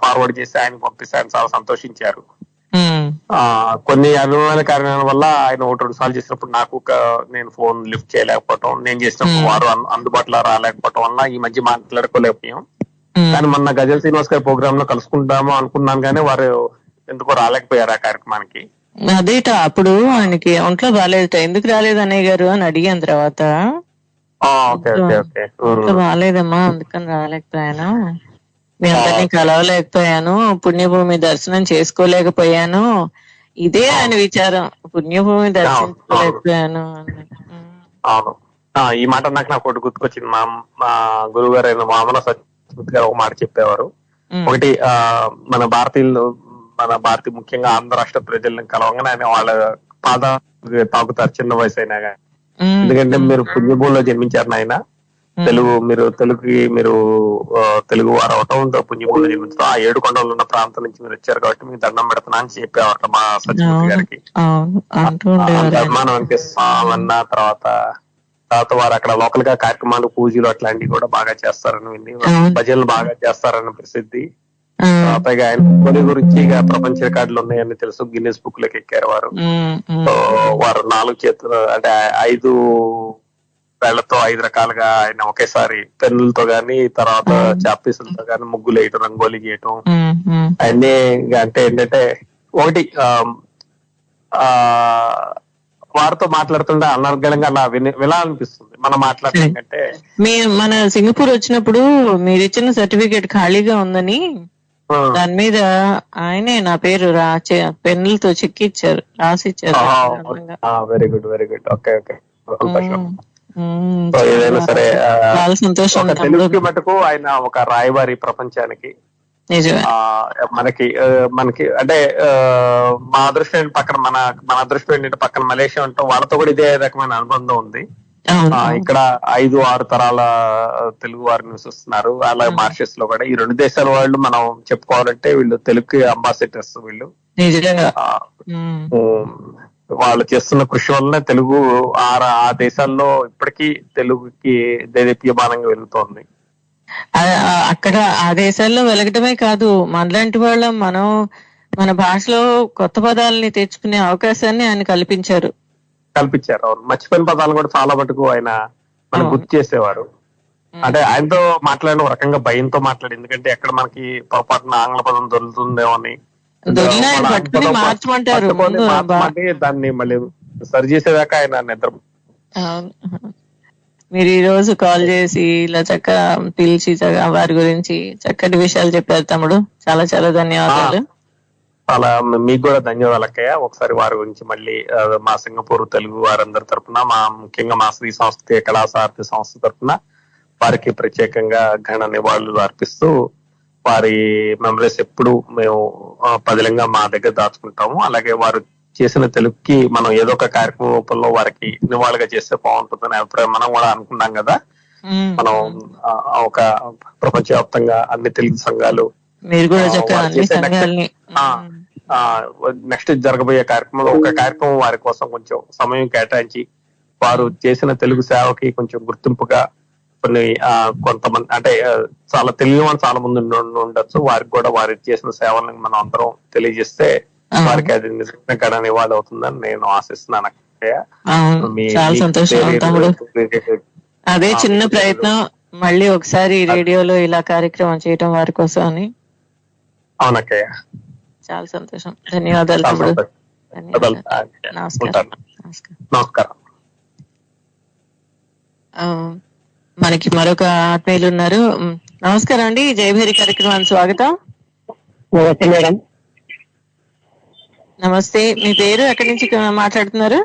ఫార్వర్డ్ చేసి ఆయన పంపిస్తే ఆయన చాలా సంతోషించారు. కొన్ని అనుమాన కారణాల వల్ల ఆయన 1-2 సార్లు చేసినప్పుడు నేను ఫోన్ లిఫ్ట్ చేయలేకపోవటం, నేను చేసినప్పుడు వారు అందుబాటులో రాలేకపోవటం వల్ల ఈ మధ్య మాట్లాడుకోలేకపోయాం. కానీ మొన్న గజల్ శ్రీనివాస్ గారి ప్రోగ్రామ్ లో కలుసుకుంటామో అనుకున్నాను, కానీ వారు ఎందుకో రాలేకపోయారు ఆ కార్యక్రమానికి. అదేట అప్పుడు ఆయనకి ఒంట్లో బాగాలేదట, ఎందుకు రాలేదు అన్నయ్య గారు అని అడిగాను. తర్వాత బాగాలేదమ్మా అందుకని రాలేకపోయాను, మీ అందరినీ కలవలేకపోయాను, పుణ్యభూమి దర్శనం చేసుకోలేకపోయాను, ఇదే ఆయన విచారం, పుణ్యభూమి దర్శించుకోలేకపోయాను. అవును, ఈ మాట నాకు ఒకటి గుర్తుకొచ్చింది. మా గురువు గారు అయిన వామన సత్యమూర్తి గారు ఒక మాట చెప్పేవారు. ఒకటి మన భారతీయ ముఖ్యంగా ఆంధ్ర రాష్ట్ర ప్రజలను కలవంగానే ఆయన వాళ్ళ పాదాలు తాకుతారు, చిన్న వయసు అయినా కానీ. ఎందుకంటే మీరు పుణ్యభూమిలో జన్మించారు నాయన, మీరు తెలుగు వారు అవటం, పుణ్యభూమిలో జన్మించడం, ఆ 7 కొండలు ఉన్న ప్రాంతం నుంచి మీరు వచ్చారు కాబట్టి మీకు దండం పెడతానా అని చెప్పేవారట మా సత్యమూర్తి గారికి. అభిమానం అనిపిస్తామన్న తర్వాత వారు అక్కడ లోకల్ గా కార్యక్రమాలు, పూజలు అట్లాంటివి కూడా బాగా చేస్తారని విని, భజనలు బాగా చేస్తారని ప్రసిద్ధి. పైగా ఆయన కొని గురించి ప్రపంచ రికార్డులు ఉన్నాయని తెలుసు, గిన్నెస్ బుక్ లోకి ఎక్కారు వారు. వారు 4 చేతులు అంటే 5 వేళ్లతో 5 రకాలుగా ఆయన ఒకేసారి పెన్నులతో గాని, తర్వాత చాపీసులతో గాని ముగ్గులు వేయటం, రంగోలీ గీయటం, అన్ని. అంటే ఏంటంటే ఒకటి వారితో మాట్లాడుతుంటే అనర్గళంగా అలా వినాలనిపిస్తుంది మనం మాట్లాడటం కంటే. మన సింగపూర్ వచ్చినప్పుడు మీరు ఇచ్చిన సర్టిఫికేట్ ఖాళీగా ఉందని దాని మీద ఆయనే నా పేరు పెన్నులతో చెక్కిచ్చారు, రాసిచ్చారు. Very good. ఓకే. ఏదైనా సరే చాలా సంతోషం. తెలుగుకి మటుకు ఆయన ఒక రాయబారి ప్రపంచానికి. మనకి అంటే మా అదృష్టం పక్కన మన అదృష్టం ఏంటంటే పక్కన మలేషియా ఉంటాం, వాళ్ళతో కూడా ఇదే రకమైన అనుబంధం ఉంది. ఇక్కడ 5-6 తరాల తెలుగు వారు నివసిస్తున్నారు. అలాగే మారిషస్ లో కూడా ఈ 2 దేశాల వాళ్ళు మనం చెప్పుకోవాలంటే వీళ్ళు తెలుగుకి అంబాసిడర్స్. వీళ్ళు వాళ్ళు చేస్తున్న కృషి వల్లనే తెలుగు ఆ దేశాల్లో ఇప్పటికీ తెలుగుకి దేదీప్యమానంగా వెలుగుతోంది. అక్కడ ఆ దేశాల్లో వెలగటమే కాదు, మనలాంటి వాళ్ళం మన భాషలో కొత్త పదాలని తెచ్చుకునే అవకాశాన్ని ఆయన కల్పించారు. అవును, మర్చిపోయిన పదాలు కూడా చాలా మటుకు ఆయన మనకు గుర్తు చేసేవారు. అంటే ఆయనతో మాట్లాడిన ఒక రకంగా భయంతో మాట్లాడి, ఎందుకంటే ఎక్కడ మనకి పొరపాటున ఆంగ్ల పదం దొరుకుతుందేమో అని దాన్ని మళ్ళీ సరి చేసేదాకా ఆయన నిద్ర. మీరు ఈ రోజు కాల్ చేసి ఇలా చక్కగా పిలిచి వారి గురించి చక్కటి విషయాలు చెప్పారు తమ్ముడు, చాలా చాలా ధన్యవాదాలు. చాలా మీకు కూడా ధన్యవాదాలు అక్కయ్య. ఒకసారి వారి గురించి మళ్ళీ మా సింగపూర్ తెలుగు వారందరి తరఫున, ముఖ్యంగా మా శ్రీ సంస్కృతి కళాసారథి సంస్థ తరఫున వారికి ప్రత్యేకంగా ఘన నివాళులు అర్పిస్తూ వారి మెమరీస్ ఎప్పుడు మేము పదిలంగా మా దగ్గర దాచుకుంటాము. అలాగే వారు చేసిన తెలుగుకి మనం ఏదో ఒక కార్యక్రమం రూపంలో వారికి నివాళిగా చేస్తే బాగుంటుందని అభిప్రాయం మనం కూడా అనుకున్నాం కదా. మనం ఒక ప్రపంచవ్యాప్తంగా అన్ని తెలుగు సంఘాలు నెక్స్ట్ జరగబోయే కార్యక్రమంలో ఒక కార్యక్రమం వారి కోసం కొంచెం సమయం కేటాయించి వారు చేసిన తెలుగు సేవకి కొంచెం గుర్తింపుగా కొన్ని కొంతమంది అంటే చాలా తెలియని వాళ్ళు చాలా మంది ఉండొచ్చు, వారికి కూడా వారు చేసిన సేవలను మనం అందరం తెలియజేస్తే వారికి అది నిజంగా నివాళి అవుతుందని నేను ఆశిస్తున్నాను. చాలా సంతోషం. అదే చిన్న ప్రయత్నం మళ్ళీ ఒకసారి రేడియోలో ఇలా కార్యక్రమం చేయటం వారి కోసం అని. అవునక్కయ్య, చాలా సంతోషం. ధన్యవాదాలు తమ్ముడు. నమస్కారం. మనకి మరొక ఆత్మీయులు ఉన్నారు. నమస్కారం అండి, జయభేరి కార్యక్రమానికి స్వాగతం. నమస్తే మేడం. నమస్తే, మీ పేరు ఎక్కడి నుంచి మాట్లాడుతున్నారు?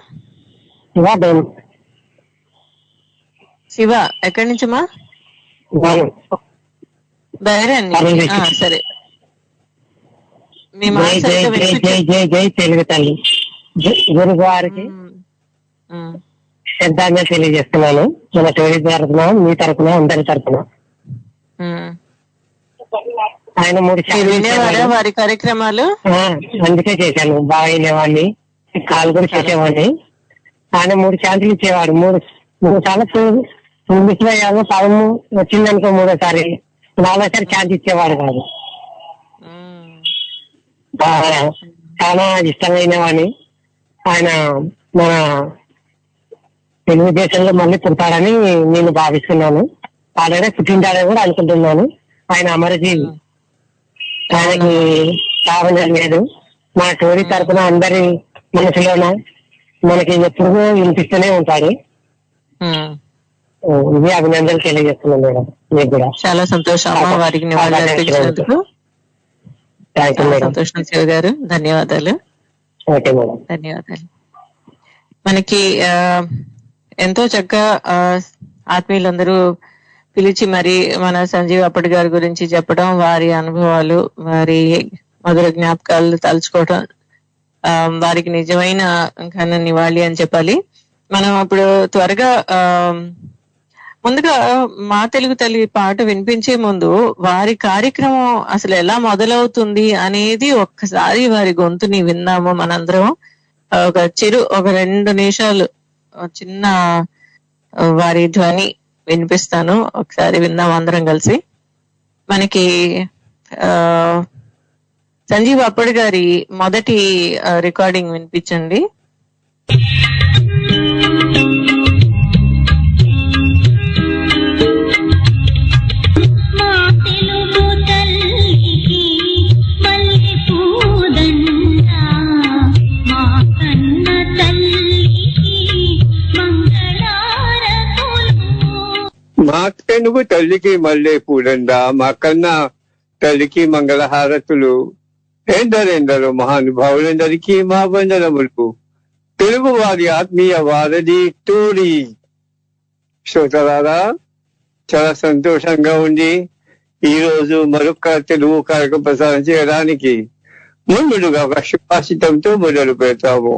శివ ఎక్కడి నుంచి మా? బైరన్. సరే, మీ మాట తెలుగు తల్లి గురు గారికి శ్రద్ధాంగా తెలియజేస్తున్నాను. మన తోడి తరఫున, మీ తరఫున, అందరి తరఫున. ఆయన 3 వినేవారా వారి కార్యక్రమాలు? అందుకే చేశాను, బాగా వినేవాడిని, కాల్ కూడా చేసేవాడిని. ఆయన 3 ఛాన్సులు ఇచ్చేవాడు. 3 సార్లు మిస్ అయ్యాను. పదము వచ్చిందనుకో 3వసారి, 4వసారి ఛాన్స్ ఇచ్చేవాడు కాదు. చాలా ఇష్టంగా వినేవాడిని. ఆయన మన తెలుగుదేశంలో మళ్ళీ పుడతాడని నేను భావిస్తున్నాను. ఆల్రెడీ పుట్టింటాడని కూడా అనుకుంటున్నాను. ఆయన అమరజీవి, ఆయనకి కావడం లేదు. మన టోరీ తరఫున అందరి మనసులోన మనకి ఎప్పుడు వినిపిస్తూనే ఉంటాడు. ఇది అభినందనలు తెలియజేస్తున్నాను మేడం. మీకు కూడా చాలా సంతోషం వారికి సంతోషం. శివ గారు ధన్యవాదాలు. ధన్యవాదాలు. మనకి ఎంతో చక్కగా ఆత్మీయులందరూ పిలిచి మరి మన సంజీవ్ అప్పటి గారి గురించి చెప్పడం, వారి అనుభవాలు, వారి మధుర జ్ఞాపకాలు తలుచుకోవడం వారికి నిజమైన ఘన నివాళి అని చెప్పాలి. మనం అప్పుడు త్వరగా ముందుగా మా తెలుగు తల్లి పాట వినిపించే ముందు వారి కార్యక్రమం అసలు ఎలా మొదలవుతుంది అనేది ఒక్కసారి వారి గొంతుని విందాము మనందరం. ఒక 2 నిమిషాలు చిన్న వారి ధ్వని వినిపిస్తాను, ఒకసారి విందాం అందరం కలిసి. మనకి సంజీవ్ అప్పటి గారి మొదటి రికార్డింగ్ వినిపించండి. మా తెలుగు తల్లికి మల్లె పూలందా, మా కన్నా తల్లికి మంగళహారతులు. ఎందరెందరో మహానుభావులందరికీ మా వందనములు. తెలుగు వారి ఆత్మీయ వారధి టోరీ శ్రోతలారా, చాలా సంతోషంగా ఉంది ఈ రోజు మరొక తెలుగు కార్యక్రమం ప్రసారం చేయడానికి. ముందుగా ఒక సుభాషితంతో మొదలు పెడతాము.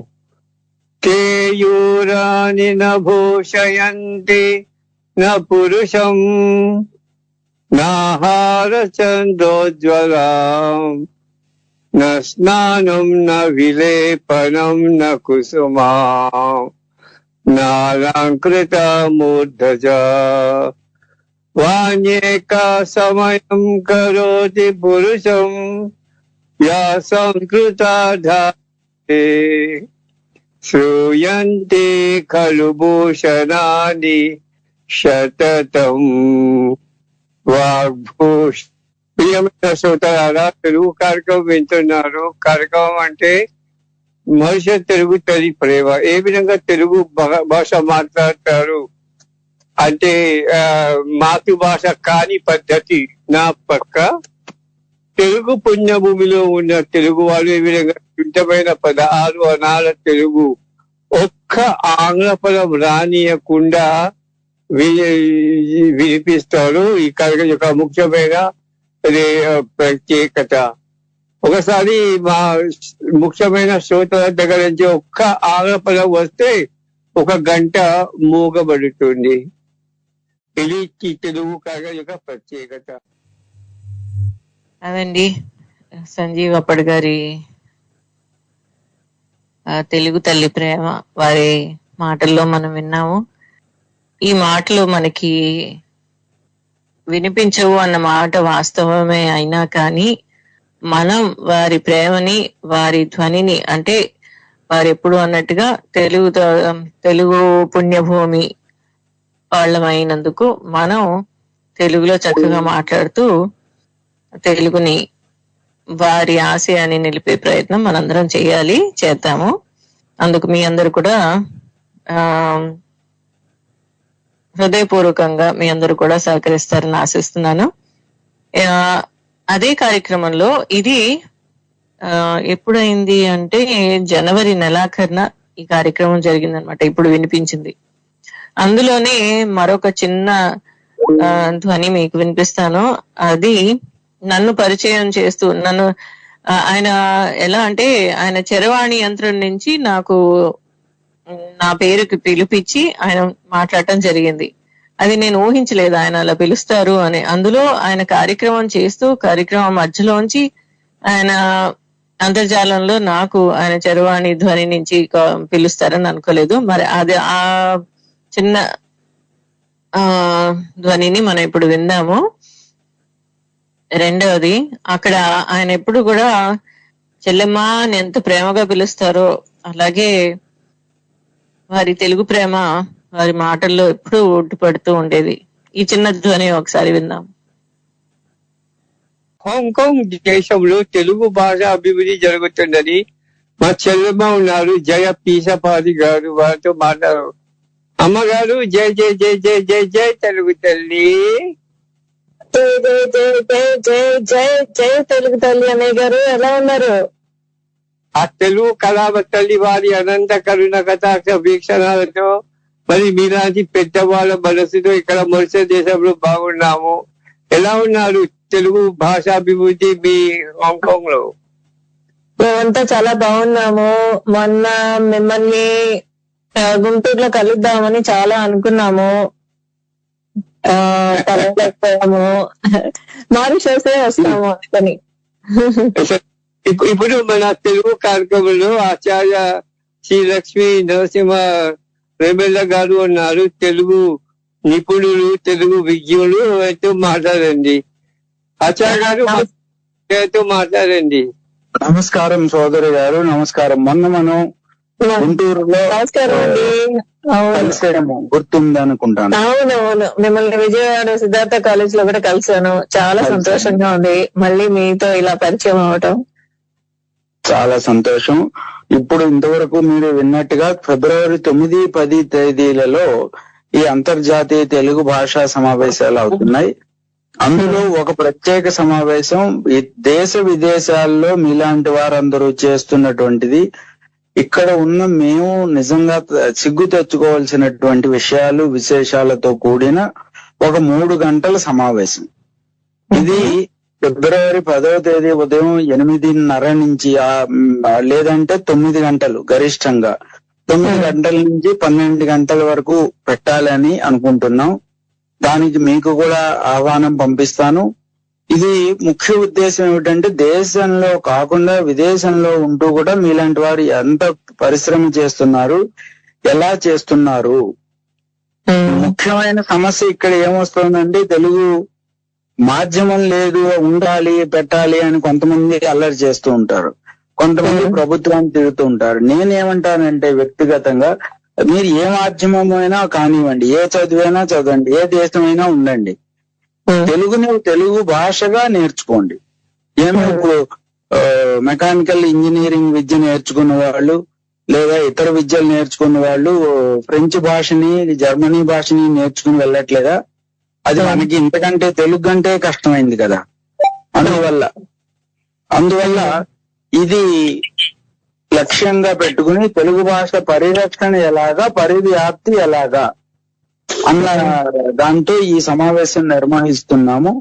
కేయూరాని నభూషయంతి న పురుషం నాహార చంద్రోజ్వలం న స్నానం న విలేపనం న కుసుమం నాలంకృత మూర్ధజ వాణ్యేక సమయం కరోతి పురుషం యా సంస్కృతాధారే శ్రూయంతే ఖలు భూషణాని శతతం వాగ్భూష్. ప్రియమైన శ్రోతలారా, తెలుగు కార్యక్రమం వింటున్నారు. కార్యక్రమం అంటే మనిషి తెలుగు తల్లి ప్రేమ. ఏ విధంగా తెలుగు భాష మాట్లాడతారు అంటే మాతృభాష కాని పద్ధతి నా పక్క తెలుగు పుణ్యభూమిలో ఉన్న తెలుగు వాళ్ళు ఏ విధంగా శుద్ధమైన 16 అనాల తెలుగు ఒక్క ఆంగ్ల పదం రానియకుండా వినిపిస్తారు. ఈ కార్యక్రమం యొక్క ముఖ్యమైన ప్రత్యేకత. ఒకసారి మా ముఖ్యమైన శ్రోతల దగ్గర నుంచి ఒక్క ఆరోపణ వస్తే 1 గంట మూగబడుతుంది. ఇది తెలుగు కాగా యొక్క ప్రత్యేకత. అదండి సంజీవ్ అప్పటి గారి తెలుగు తల్లి ప్రేమ వారి మాటల్లో మనం విన్నాము. ఈ మాటలు మనకి వినిపించవు అన్న మాట వాస్తవమే అయినా కానీ మనం వారి ప్రేమని వారి ధ్వనిని అంటే వారు ఎప్పుడు అన్నట్టుగా తెలుగు పుణ్యభూమి వాళ్ళమైనందుకు మనం తెలుగులో చక్కగా మాట్లాడుతూ తెలుగుని వారి ఆశయాన్ని నిలిపే ప్రయత్నం మనందరం చేద్దాము. అందుకు మీ అందరు కూడా హృదయపూర్వకంగా మీ అందరూ కూడా సహకరిస్తారని ఆశిస్తున్నాను. అదే కార్యక్రమంలో ఇది ఎప్పుడైంది అంటే జనవరి నెలాఖరున ఈ కార్యక్రమం జరిగిందనమాట. ఇప్పుడు వినిపించింది. అందులోనే మరొక చిన్న ధ్వని మీకు వినిపిస్తాను. అది నన్ను పరిచయం చేస్తూ ఆయన ఎలా అంటే ఆయన చరవాణి యంత్రం నుంచి నాకు నా పేరుకి పిలిపించి ఆయన మాట్లాడటం జరిగింది. అది నేను ఊహించలేదు ఆయన అలా పిలుస్తారు అని. అందులో ఆయన కార్యక్రమం మధ్యలోంచి ఆయన అంతర్జాలంలో నాకు ఆయన చరవాణి ధ్వని నుంచి పిలుస్తారని అనుకోలేదు. మరి అది ఆ చిన్న ధ్వనిని మనం ఇప్పుడు విందాము. రెండవది, అక్కడ ఆయన ఎప్పుడు కూడా చెల్లెమ్మ అని ఎంత ప్రేమగా పిలుస్తారో అలాగే వారి తెలుగు ప్రేమ వారి మాటల్లో ఎప్పుడూ ఉట్టిపడుతూ ఉండేది. ఈ చిన్న ధ్వని ఒకసారి విందాం. హాంకాంగ్ దేశంలో తెలుగు భాష అభివృద్ధి జరుగుతుందని మా చెల్లెమ్మ ఉన్నారు, జయ పీసపాది గారు. వారితో మాట్లాడు. అమ్మగారు, జై జై జై జై జై జై తెలుగు తల్లి. జై జై జై జై జై జై జై తెలుగు తల్లి. అన్నయ్య గారు ఎలా ఉన్నారు? ఆ తెలుగు కళామ తల్లి వారి అనంత కరుణ కటాక్ష వీక్షణాలతో మరి మీలాంటి పెద్దవాళ్ళ మనసుతో ఇక్కడ మొదటి దేశంలో బాగున్నాము. ఎలా ఉన్నారు తెలుగు భాషాభివృద్ధి మీ హాంకాంగ్ లో? మేమంతా చాలా బాగున్నాము. మొన్న మిమ్మల్ని గుంటూరులో కలుద్దామని చాలా అనుకున్నాము, కలవలేకపోయాము. మారిషసే వస్తాము అనుకుని. ఇప్పుడు మన తెలుగు కార్యక్రమంలో ఆచార్య శ్రీ లక్ష్మీ నరసింహ రేమెల్ల గారు ఉన్నారు. తెలుగు నిపుణులు, తెలుగు విజ్ఞులు. అయితే మాట్లాడండి ఆచార్య గారు, మాట్లాడండి. నమస్కారం సోదరి గారు, నమస్కారం. మొన్న మనం గుంటూరులో కలిసాము, గుర్తుంది అనుకుంటాను. అవునవును, మిమ్మల్ని విజయవాడ సిద్ధార్థ కాలేజ్ లో కూడా కలిసాను. చాలా సంతోషంగా ఉంది మళ్ళీ మీతో ఇలా పరిచయం అవటం. చాలా సంతోషం. ఇప్పుడు ఇంతవరకు మీరు విన్నట్టుగా ఫిబ్రవరి 9, 10 తేదీలలో ఈ అంతర్జాతీయ తెలుగు భాషా సమావేశాలు అవుతున్నాయి. అందులో ఒక ప్రత్యేక సమావేశం ఈ దేశ విదేశాల్లో మీలాంటి వారందరూ చేస్తున్నటువంటిది. ఇక్కడ ఉన్న మేము నిజంగా సిగ్గు తెచ్చుకోవాల్సినటువంటి విషయాలు, విశేషాలతో కూడిన ఒక 3 గంటల సమావేశం. ఇది ఫిబ్రవరి 10వ తేదీ ఉదయం 8:30 నుంచి లేదంటే 9 గంటలు గరిష్టంగా 9 గంటల నుంచి 12 గంటల వరకు పెట్టాలని అనుకుంటున్నాం. దానికి మీకు కూడా ఆహ్వానం పంపిస్తాను. ఇది ముఖ్య ఉద్దేశం ఏమిటంటే దేశంలో కాకుండా విదేశంలో ఉంటూ కూడా మీలాంటి వారు ఎంత పరిశ్రమ చేస్తున్నారు, ఎలా చేస్తున్నారు. ముఖ్యమైన సమస్య ఇక్కడ ఏమొస్తుందంటే తెలుగు మాధ్యమం లేదు, ఉండాలి, పెట్టాలి అని కొంతమంది అల్లరి చేస్తూ ఉంటారు, కొంతమంది ప్రభుత్వాన్ని తిరుగుతూ ఉంటారు. నేనేమంటానంటే వ్యక్తిగతంగా మీరు ఏ మాధ్యమమైనా కానివ్వండి, ఏ చదువైనా చదవండి, ఏ దేశమైనా ఉండండి, తెలుగుని తెలుగు భాషగా నేర్చుకోండి. ఏమో ఇప్పుడు మెకానికల్ ఇంజనీరింగ్ విద్య నేర్చుకున్న వాళ్ళు లేదా ఇతర విద్యలు నేర్చుకున్న వాళ్ళు ఫ్రెంచ్ భాషని, జర్మనీ భాషని నేర్చుకుని వెళ్ళట్లేదా? అది మనకి ఇంతకంటే తెలుగు కంటే కష్టమైంది కదా. అందువల్ల ఇది లక్ష్యంగా పెట్టుకుని తెలుగు భాష పరిరక్షణ ఎలాగా, పరివ్యాప్తి ఎలాగా అన్న దాంతో ఈ సమావేశం నిర్వహిస్తున్నాము.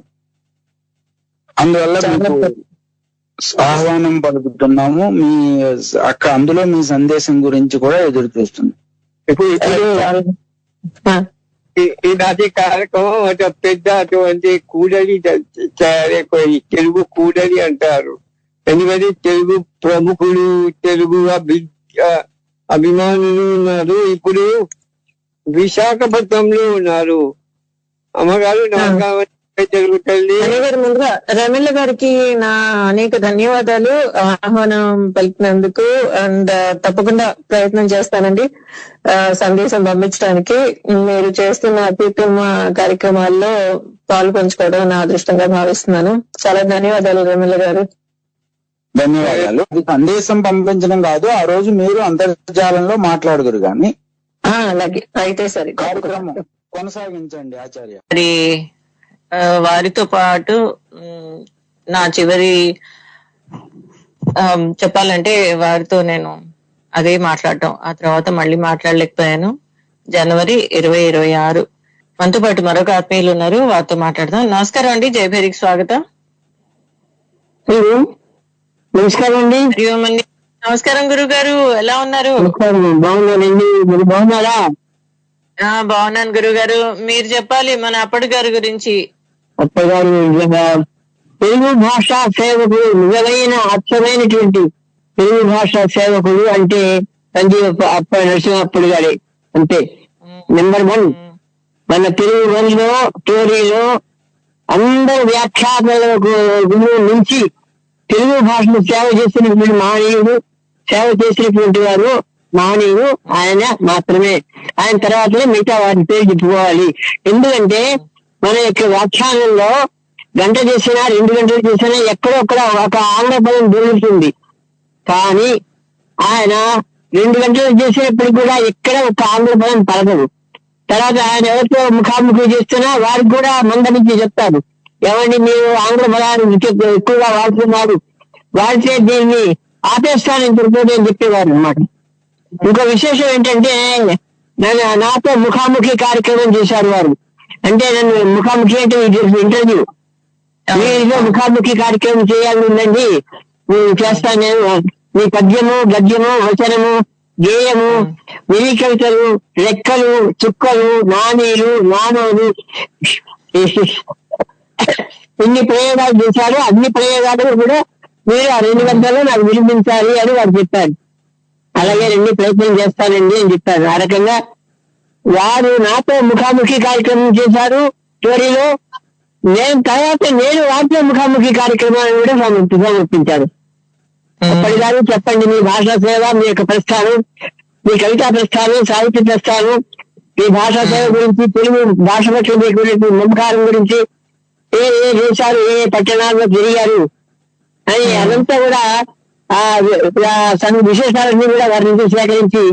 అందువల్ల మీకు ఆహ్వానం పలుకుతున్నాము. మీ అందులో మీ సందేశం గురించి కూడా ఎదురు చూస్తున్నాం. ఇప్పుడు ఈనాటి కార్యక్రమం ఒక పెద్ద అటువంటి కూడలి తయారైపోయి తెలుగు కూడలి అంటారు. ఎందుకంటే తెలుగు ప్రముఖులు, తెలుగు అభిమానులు ఉన్నారు. ఇప్పుడు విశాఖపట్నంలో ఉన్నారు. అమ్మగారు నమస్కారం. తెలుగు తల్లి ముందుగా రమేష్ గారికి నా అనేక ధన్యవాదాలు ఆహ్వానం పలికినందుకు. అండ్ తప్పకుండా ప్రయత్నం చేస్తానండి సందేశం పంపించడానికి. మీరు చేస్తున్న అత్యుత్తమ కార్యక్రమాల్లో పాలు పంచుకోవడం నా అదృష్టంగా భావిస్తున్నాను. చాలా ధన్యవాదాలు రమేష్ గారు. ధన్యవాదాలు. సందేశం పంపించడం కాదు, ఆ రోజు మీరు అంతర్జాలంలో మాట్లాడుదురు కానీ. అలాగే అయితే సరే, కార్యక్రమం కొనసాగించండి ఆచార్య. మరి వారితో పాటు నా చివరి చెప్పాలంటే వారితో నేను అదే మాట్లాడటం, ఆ తర్వాత మళ్ళీ మాట్లాడలేకపోయాను. జనవరి 2026 మనతో పాటు మరొక ఆత్మీయులు ఉన్నారు, వారితో మాట్లాడదాం. నమస్కారం అండి, జయభేరికి స్వాగతం. నమస్కారం అండి. నమస్కారం గురువు గారు, ఎలా ఉన్నారు? బాగున్నానండి, మీరు బాగున్నారా? బాగున్నాను గురువు గారు. మీరు చెప్పాలి మన అప్పటి గారి గురించి. అప్పగారు తెలుగు భాషా సేవకుడు, నిజమైన అచ్చమైనటువంటి తెలుగు భాషా సేవకుడు అంటే అప్ప నరసింహప్పటి గారే. అంతే, నెంబర్ 1. మన తెలుగు వనిలో స్టోరీలో అందరు వ్యాఖ్యాతలకు గురువు నుంచి తెలుగు భాషను సేవ చేసినటువంటి మహనీయుడు, సేవ చేసినటువంటి వారు మహనీయుడు ఆయన మాత్రమే. ఆయన తర్వాతనే మిగతా వారి పేరు చెప్పుకోవాలి. ఎందుకంటే మన యొక్క వ్యాఖ్యానంలో గంట చేసినా 2 గంటలు చేసినా ఎక్కడొక్కడ ఒక ఆంగ్ల పదం దొరుకుతుంది. కానీ ఆయన 2 గంటలు చేసేటప్పుడు కూడా ఎక్కడ ఒక ఆంగ్ల పదం పలకదు. తర్వాత ఆయన ఎవరితో ముఖాముఖి చేస్తున్నా వారికి కూడా మందరించి చెప్తారు, ఏమండి మీరు ఆంగ్ల పదాన్ని ఎక్కువగా వాడుతున్నారు, వాడితే దీన్ని ఆపేస్తానని తిరుపతి అని చెప్పేవారు అనమాట. ఇంకో విశేషం ఏంటంటే నాతో ముఖాముఖి కార్యక్రమం చేశారు వారు. అంటే నన్ను ముఖాముఖి అంటే ఇంటర్వ్యూ, మీరు ముఖాముఖి కార్యక్రమం చేయాలి ఉందండి, నేను చేస్తాను. నేను మీ పద్యము, గద్యము, వచనము, గేయము, విని కవితలు, రెక్కలు, చుక్కలు, నాణీలు, నాణోలు, ఇన్ని ప్రయోగాలు చేశారు. అన్ని ప్రయోగాలు కూడా మీరు ఆ 2 గంటల్లో నాకు వినిపించాలి అని వారు చెప్పారు. అలాగే 2 ప్రయత్నం చేస్తానండి అని చెప్పారు. ఆ రకంగా వారు నాతో ముఖాముఖి కార్యక్రమం చేశారు స్టోరీలో. తర్వాత నేను వారితో ముఖాముఖి కార్యక్రమాన్ని కూడా సమర్పించారు. అప్పటిదారు చెప్పండి మీ భాషా సేవ, మీ యొక్క ప్రస్థానం, మీ కవితా ప్రస్థానం, సాహిత్య ప్రస్థానం, మీ భాషా సేవ గురించి, తెలుగు భాష పట్ల మీకు నమ్మకారం గురించి, ఏ దేశాలు, ఏ పట్టణాల్లో తిరిగారు అని అదంతా కూడా విశేషాలన్నీ కూడా వారి నుంచి సేకరించి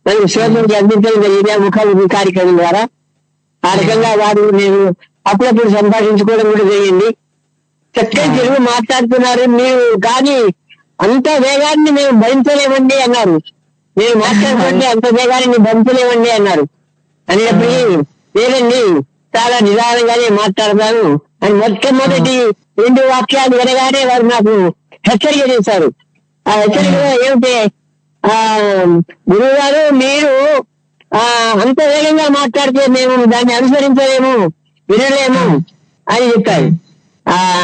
మనకి శ్రోతలకి అందించడం జరిగింది ముఖాముఖి కార్యక్రమం ద్వారా. ఆ రకంగా వారు నేను అప్పుడప్పుడు సంభాషించుకోవడం కూడా జరిగింది. చక్కగా తెలుగు మాట్లాడుతున్నారు మీరు, కానీ అంత వేగాన్ని మేము భరించలేమండి అన్నారు. మీరు మాట్లాడుకోండి, అంత వేగాన్ని భరించలేమండి అన్నారు. అనేటప్పటికీ లేదండి చాలా నిదానంగానే మాట్లాడతాను అని మొట్టమొదటి 2 వాక్యాలు వినగానే వారు నాకు హెచ్చరిక చేశారు. ఆ హెచ్చరికలో ఏమిటి, గురువు గారు మీరు అంత వేగంగా మాట్లాడితే మేము దాన్ని అనుసరించలేము, వినలేము అని చెప్పారు.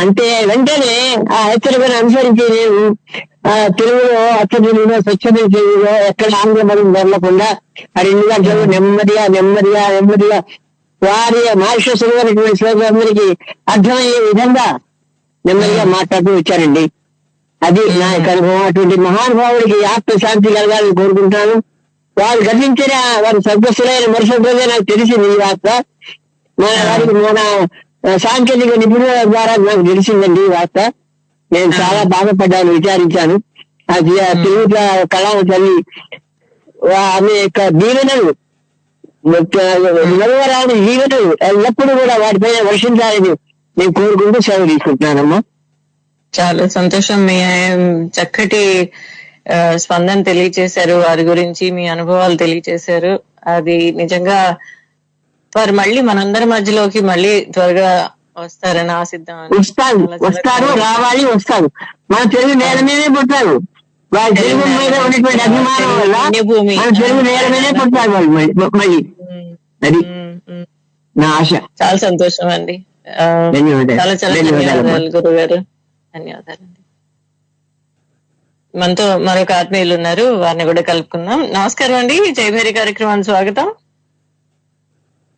అంటే వెంటనే ఆ హెచ్చరికను అనుసరించి నేను తెలుగులో అచ్చతెలుగులో స్వచ్ఛమైన తెలుగులో ఎక్కడ ఆంగ్ల పదం దొరకకుండా ఆ 2 గంటలు నెమ్మదిగా వారి మారిషస్సులైనటువంటి శ్లోకులందరికీ అర్థమయ్యే విధంగా నెమ్మదిగా మాట్లాడుతూ వచ్చారండి. అది నా యొక్క అనుభవం. అటువంటి మహానుభావుడికి ఆత్మశాంతి కలగాలని కోరుకుంటాను. వారు గతించిన వారి సర్గస్సులైన మరుసటి రోజే నాకు తెలిసింది ఈ వార్త. మన సాంకేతిక నిపుణుల ద్వారా నాకు తెలిసిందండి ఈ వార్త. నేను చాలా బాధపడ్డాను, విచారించాను. అది తెలుగు కళామ తల్లి ఆమె యొక్క దీవెనలు, నలువరాని దీవెనలు ఎల్లప్పుడూ కూడా వాటిపైన వర్షించాలని నేను కోరుకుంటూ సెలవు తీసుకుంటున్నానమ్మా. చాలా సంతోషం. మీ చక్కటి స్పందన తెలియచేశారు, వారి గురించి మీ అనుభవాలు తెలియచేశారు. అది నిజంగా వారు మళ్ళీ మనందరి మధ్యలోకి మళ్ళీ త్వరగా వస్తారని ఆశిద్దాం. వస్తారు, రావాలి, వస్తారు. మన తెలుగు నేల మీదే పుట్టారు. వాళ్ళ తెలుగు మీద ఉన్నటువంటి అభిమానం వల్ల మన తెలుగు నేల మీదే పుట్టారు వాళ్ళు. మరి అది నా ఆశ. చాలా సంతోషం అండి. చాలా చాలా ధన్యవాదాలు గురువు గారు. ధన్యవాదాలండి. మనతో మరొక ఆత్మీయులు ఉన్నారు, వారిని కూడా కలుపుకుందాం. నమస్కారం అండి, జయభేరి కార్యక్రమానికి స్వాగతం.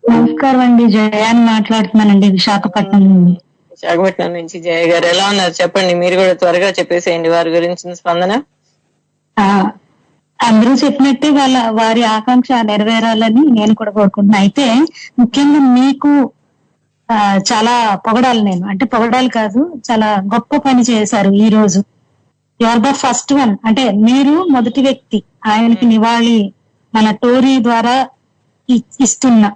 నమస్కారం అండి, జయాన్ని మాట్లాడుతున్నానండి విశాఖపట్నం నుండి. విశాఖపట్నం నుంచి జయ గారు ఎలా ఉన్నారు చెప్పండి. మీరు కూడా త్వరగా చెప్పేసేయండి వారి గురించిన స్పందన. అందరూ చెప్పినట్టే వారి ఆకాంక్ష నెరవేరాలని నేను కూడా కోరుకుంటున్నా. అయితే ముఖ్యంగా మీకు చాలా పొగడాలి. నేను అంటే పొగడాలి కాదు, చాలా గొప్ప పని చేశారు ఈ రోజు. You are the first one, అంటే మీరు మొదటి వ్యక్తి ఆయనకి నివాళి మన టోరీ ద్వారా ఇస్తున్నా.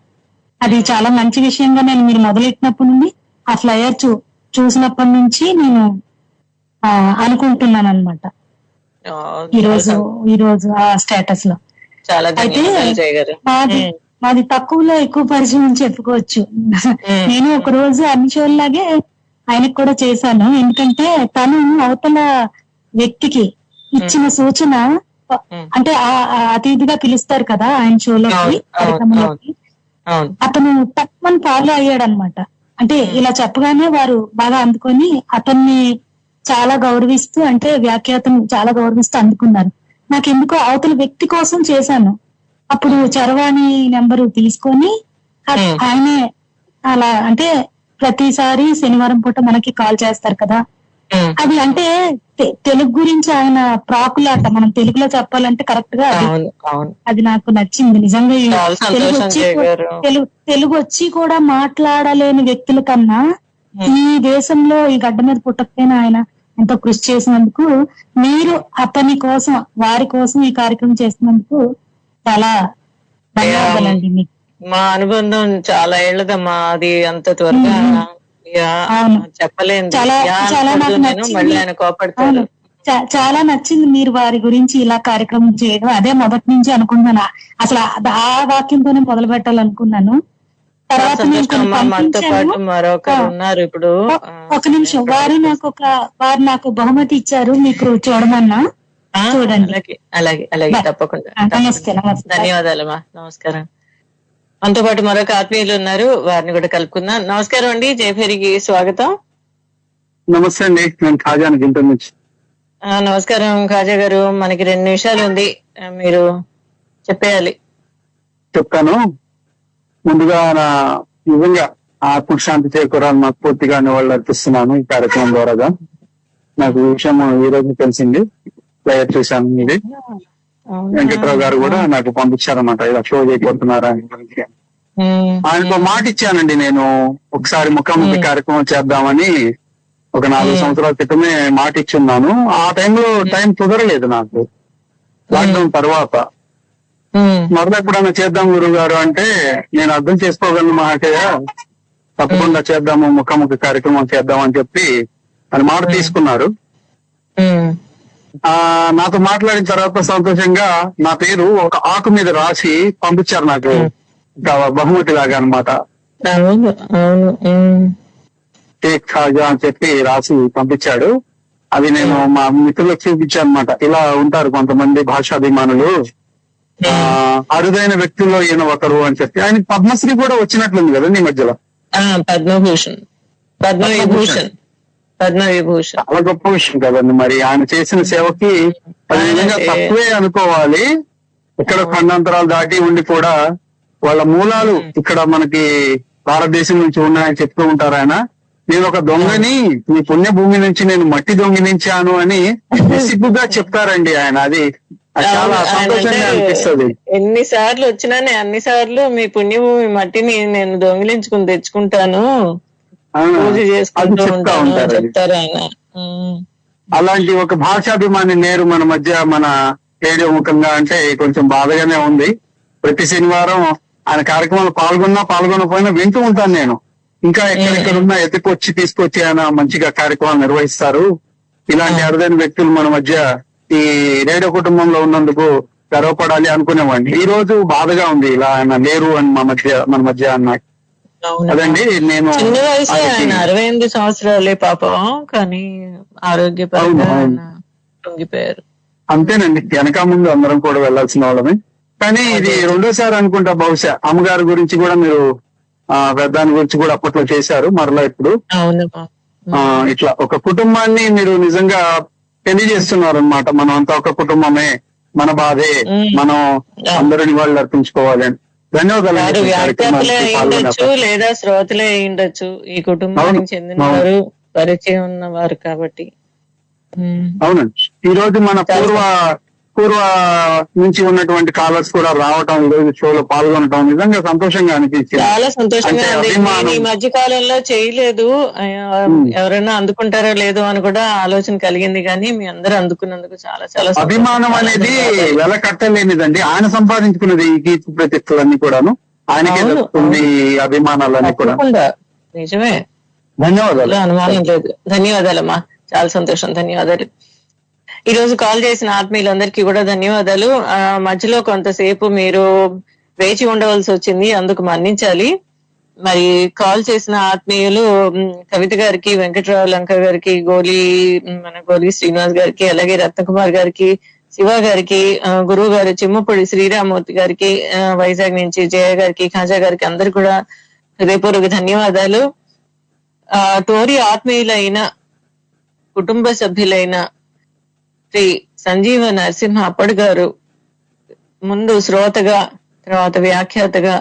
అది చాలా మంచి విషయంగా నేను మీరు మొదలెట్టినప్పటి నుండి ఆ ఫ్లయర్ చూసినప్పటి నుంచి నేను అనుకుంటున్నాను అనమాట. ఈ రోజు ఆ స్టేటస్ లో అయితే మాది తక్కువలో ఎక్కువ పరిచయం చెప్పుకోవచ్చు. నేను ఒక రోజు అన్ని షోల్లాగే ఆయనకు కూడా చేశాను. ఎందుకంటే తను అవతల వ్యక్తికి ఇచ్చిన సూచన, అంటే అతిథిగా పిలుస్తారు కదా ఆయన షోలోకి, కార్యక్రమంలోకి. అతను తక్కువని ఫాలో అయ్యాడు అనమాట. అంటే ఇలా చెప్పగానే వారు బాగా అందుకొని అతన్ని చాలా గౌరవిస్తూ, అంటే వ్యాఖ్యాతను చాలా గౌరవిస్తూ అందుకున్నారు. నాకెందుకో అవతల వ్యక్తి కోసం చేశాను. అప్పుడు చరవాణి నెంబరు తీసుకొని ఆయనే అలా, అంటే ప్రతిసారి శనివారం పూట మనకి కాల్ చేస్తారు కదా, అది అంటే తెలుగు గురించి ఆయన ప్రాకులాట, మనం తెలుగులో చెప్పాలంటే కరెక్ట్ గా అది నాకు నచ్చింది నిజంగా. తెలుగు వచ్చి కూడా మాట్లాడలేని వ్యక్తుల కన్నా ఈ దేశంలో ఈ గడ్డ మీద పుట్టకపోయినా ఆయన ఎంతో కృషి చేసినందుకు, మీరు అతని కోసం వారి కోసం ఈ కార్యక్రమం చేసినందుకు చాలా ధన్యవాదాలండి. మీకు మా అనుబంధం చాలా ఏళ్ళదమ్మా, అది అంత త్వరగా చెప్పలేదు. చాలా నచ్చింది మీరు వారి గురించి ఇలా కార్యక్రమం చేయడం. అదే మొదటి నుంచి అనుకున్నాను, అసలు ఆ వాక్యంతోనే మొదలు పెట్టాలనుకున్నాను. తర్వాత ఒక నిమిషం, వారు నాకు బహుమతి ఇచ్చారు, మీకు చూడమన్నా చూడండి. అలాగే అలాగే తప్పకుండా. నమస్తే. ధన్యవాదాలమ్మా, నమస్కారం. మనతో పాటు మరొక ఆత్మీయులు ఉన్నారు, వారిని కూడా కలుపుకుందాం. నమస్కారం అండి, జయభేరికి స్వాగతం. నమస్తే అండి, నేను ఖాజాను గుంటూరు నుంచి. నమస్కారం ఖాజా గారు, మనకి 2 నిమిషాలు ఉంది, మీరు చెప్పేయాలి. చెప్తాను. ముందుగా నా నిజంగా ఆత్మశాంతి చేకూరాలని నాకు పూర్తిగా వాళ్ళు అర్పిస్తున్నాను ఈ కార్యక్రమం ద్వారాగా. నాకు ఈ విషయం ఈ రోజు తెలిసింది, ప్లేయర్ చూశాను. ఇది వెంకట్రావు గారు కూడా నాకు పంపించారన్నమాట, ఇలా షో చేయబోతున్నారా అని. ఆయనకు మాట ఇచ్చానండి నేను, ఒకసారి ముఖాముఖి కార్యక్రమం చేద్దామని ఒక 4 సంవత్సరాల క్రితమే మాట ఇచ్చున్నాను. ఆ టైంలో టైం కుదరలేదు నాకు, లాక్డౌన్ తర్వాత. మరలా ఎప్పుడైనా చేద్దాం గురువు గారు అంటే, నేను అర్థం చేసుకోగలను మాటయ్య, తప్పకుండా చేద్దాము, ముఖాముఖి కార్యక్రమం చేద్దాం అని చెప్పి ఆయన మాట తీసుకున్నారు. నాతో మాట్లాడిన తర్వాత సంతోషంగా నా పేరు ఒక ఆకు మీద రాసి పంపించారు నాకు, బహుమతి లాగా అనమాట. షేక్ ఖాజా అని చెప్పి రాసి పంపించాడు. అది నేను మా మిత్రులకు చూపించాను అనమాట. ఇలా ఉంటారు కొంతమంది భాషాభిమానులు, అరుదైన వ్యక్తుల్లో ఈయన ఒకరు అని చెప్పి. ఆయన పద్మశ్రీ కూడా వచ్చినట్లుంది కదండి ఈ మధ్యలో. పద్మవిభూషణ్ చాలా గొప్ప విషయం కదండి. మరి ఆయన చేసిన సేవకి అది నిజంగా తక్కువే అనుకోవాలి. ఇక్కడ ఖండాంతరాలు దాటి ఉండి కూడా వాళ్ళ మూలాలు ఇక్కడ మనకి భారతదేశం నుంచి ఉన్నాయని చెప్తూ ఉంటారు ఆయన. నేను ఒక దొంగని, ఈ పుణ్యభూమి నుంచి నేను మట్టి దొంగిలించాను అని సిగ్గుగా చెప్తారండి ఆయన. అది చాలా సంతోషంగా అనిపిస్తుంది. ఎన్నిసార్లు వచ్చినా అన్నిసార్లు మీ పుణ్యభూమి మట్టిని నేను దొంగిలించుకుని తెచ్చుకుంటాను, పూజ చేసుకుంటూ ఉంటాను చెప్తారు ఆయన. అలాంటి ఒక భాషాభిమాని లేరు మన మధ్య, మన రేడియో ముఖంగా అంటే కొంచెం బాధగానే ఉంది. ప్రతి శనివారం ఆయన కార్యక్రమాలు పాల్గొనకపోయినా వింటూ ఉంటాను నేను. ఇంకా ఎక్కడెక్కడున్నా ఎత్తుకొచ్చి తీసుకొచ్చి ఆయన మంచిగా కార్యక్రమాలు నిర్వహిస్తారు. ఇలాంటి అరుదైన వ్యక్తులు మన మధ్య ఈ రేడియో కుటుంబంలో ఉన్నందుకు గర్వపడాలి అనుకునేవాడిని. ఈ రోజు బాధగా ఉంది, ఇలా ఆయన లేరు అని మన మధ్య అన్న. అదండి. నేను చిన్న వయసు ఆయన 68 సంవత్సరాలే పాపం, కానీ ఆరోగ్యపరంగా ఆయన పొంగిపోయారు. అంతేనండి, వెనక ముందు అందరం కూడా వెళ్లాల్సిన వాళ్ళమే. కానీ ఇది రెండోసారి అనుకుంటా బహుశా. అమ్మగారి గురించి కూడా మీరు దాని గురించి కూడా అప్పట్లో చేశారు, మరలా ఇప్పుడు ఇట్లా ఒక కుటుంబాన్ని మీరు నిజంగా తెలియజేస్తున్నారు అనమాట. మనం అంతా ఒక కుటుంబమే, మన బాధే, మనం అందరిని వాళ్ళు అర్పించుకోవాలి అని. ధన్యవాదాలు. అయ్యుండొచ్చు లేదా శ్రోతలే అయ్యుండొచ్చు, ఈ కుటుంబానికి చెందిన వారు, పరిచయం ఉన్నవారు కాబట్టి. అవునండి, ఈ రోజు మన పూర్వ నుంచి ఉన్నటువంటి కాలర్స్ కూడా రావటం, ఈ రోజు షోలో పాల్గొనటం నిజంగా సంతోషంగా అనిపించింది. చాలా సంతోషంగా ఉంది. నేను ఈ మధ్య కాలంలో చేయలేదు, ఎవరైనా అందుకుంటారో లేదో అని కూడా ఆలోచన కలిగింది, కానీ మీ అందరూ అందుకున్నందుకు చాలా చాలా అభిమానం అనేది వెల కట్టలేనిదండి. ఆయన సంపాదించుకున్నది ఈ కీర్తి ప్రతిష్టలన్నీ కూడాను ఆయనకే దక్కుతుంది, అభిమానాలన్నీ కూడా. నిజమే, ధన్యవాదాలు. అనుమానం లేదు. ధన్యవాదాలమ్మా, చాలా సంతోషం, ధన్యవాదాలు. ఈ రోజు కాల్ చేసిన ఆత్మీయులందరికీ కూడా ధన్యవాదాలు. మధ్యలో కొంతసేపు మీరు వేచి ఉండవలసి వచ్చింది, అందుకు మన్నించాలి. మరి కాల్ చేసిన ఆత్మీయులు కవిత గారికి, వెంకట్రావు లంక గారికి, గోలి శ్రీనివాస్ గారికి, అలాగే రత్నకుమార్ గారికి, శివ గారికి, గురువు గారు చిమ్మపూడి శ్రీరామూర్తి గారికి, వైజాగ్ నుంచి జయ గారికి, ఖాజా గారికి, అందరు కూడా హృదయపూర్వక ధన్యవాదాలు. తోరి ఆత్మీయులైన కుటుంబ సభ్యులైన శ్రీ సంజీవ నరసింహ అప్పడు గారు ముందు శ్రోతగా, తర్వాత వ్యాఖ్యాతగా,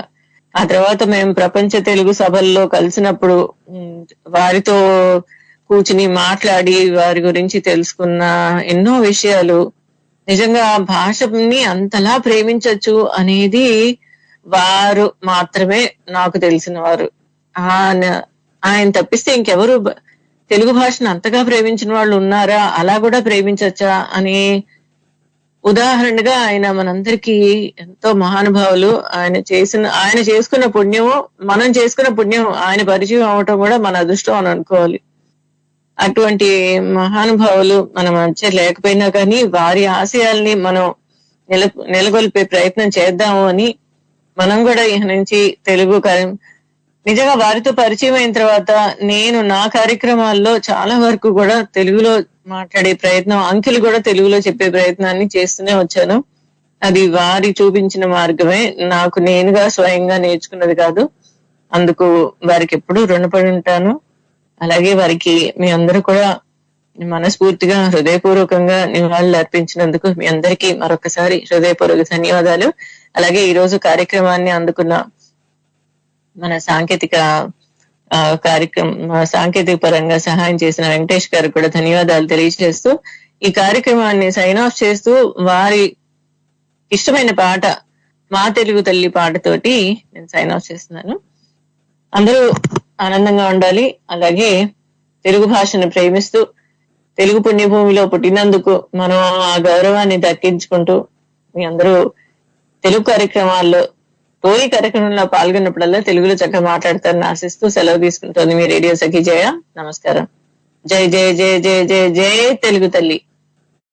ఆ తర్వాత మేము ప్రపంచ తెలుగు సభల్లో కలిసినప్పుడు వారితో కూర్చుని మాట్లాడి వారి గురించి తెలుసుకున్న ఎన్నో విషయాలు, నిజంగా భాషని అంతలా ప్రేమించవచ్చు అనేది వారు మాత్రమే నాకు తెలిసిన వారు. ఆయన తప్పిస్తే ఇంకెవరు తెలుగు భాషను అంతగా ప్రేమించిన వాళ్ళు ఉన్నారా, అలా కూడా ప్రేమించచ్చా అని ఉదాహరణగా ఆయన మనందరికీ ఎంతో మహానుభావులు. ఆయన చేసుకున్న పుణ్యము, మనం చేసుకున్న పుణ్యం ఆయన పరిచయం అవటం కూడా మన అదృష్టం అని అనుకోవాలి. అటువంటి మహానుభావులు మన మధ్య లేకపోయినా కానీ వారి ఆశయాల్ని మనం నెలకొల్పే ప్రయత్నం చేద్దాము అని మనం కూడా ఇక నుంచి తెలుగు నిజంగా వారితో పరిచయం అయిన తర్వాత నేను నా కార్యక్రమాల్లో చాలా వరకు కూడా తెలుగులో మాట్లాడే ప్రయత్నం, అంకెలు కూడా తెలుగులో చెప్పే ప్రయత్నాన్ని చేస్తూనే వచ్చాను. అది వారి చూపించిన మార్గమే, నాకు నేనుగా స్వయంగా నేర్చుకున్నది కాదు. అందుకు వారికి ఎప్పుడూ రుణపడి ఉంటాను. అలాగే వారికి మీ అందరూ కూడా మనస్ఫూర్తిగా హృదయపూర్వకంగా నివాళులు అర్పించినందుకు మీ అందరికీ మరొకసారి హృదయపూర్వక ధన్యవాదాలు. అలాగే ఈ రోజు కార్యక్రమాన్ని అందుకున్న మన సాంకేతిక పరంగా సహాయం చేసిన వెంకటేష్ గారు కూడా ధన్యవాదాలు తెలియజేస్తూ, ఈ కార్యక్రమాన్ని సైన్ ఆఫ్ చేస్తూ వారి ఇష్టమైన పాట మా తెలుగు తల్లి పాటతోటి నేను సైన్ ఆఫ్ చేస్తున్నాను. అందరూ ఆనందంగా ఉండాలి. అలాగే తెలుగు భాషను ప్రేమిస్తూ తెలుగు పుణ్యభూమిలో పుట్టినందుకు మనం ఆ గౌరవాన్ని దక్కించుకుంటూ మీ అందరూ తెలుగు కార్యక్రమాల్లో టోరీ కార్యక్రమంలో పాల్గొన్నప్పుడల్లా తెలుగులో చక్కగా మాట్లాడతారని ఆశిస్తూ సెలవు తీసుకుంటోంది మీ రేడియో సఖి జయ. నమస్కారం. జై జై జై జై జై జై తెలుగు తల్లి.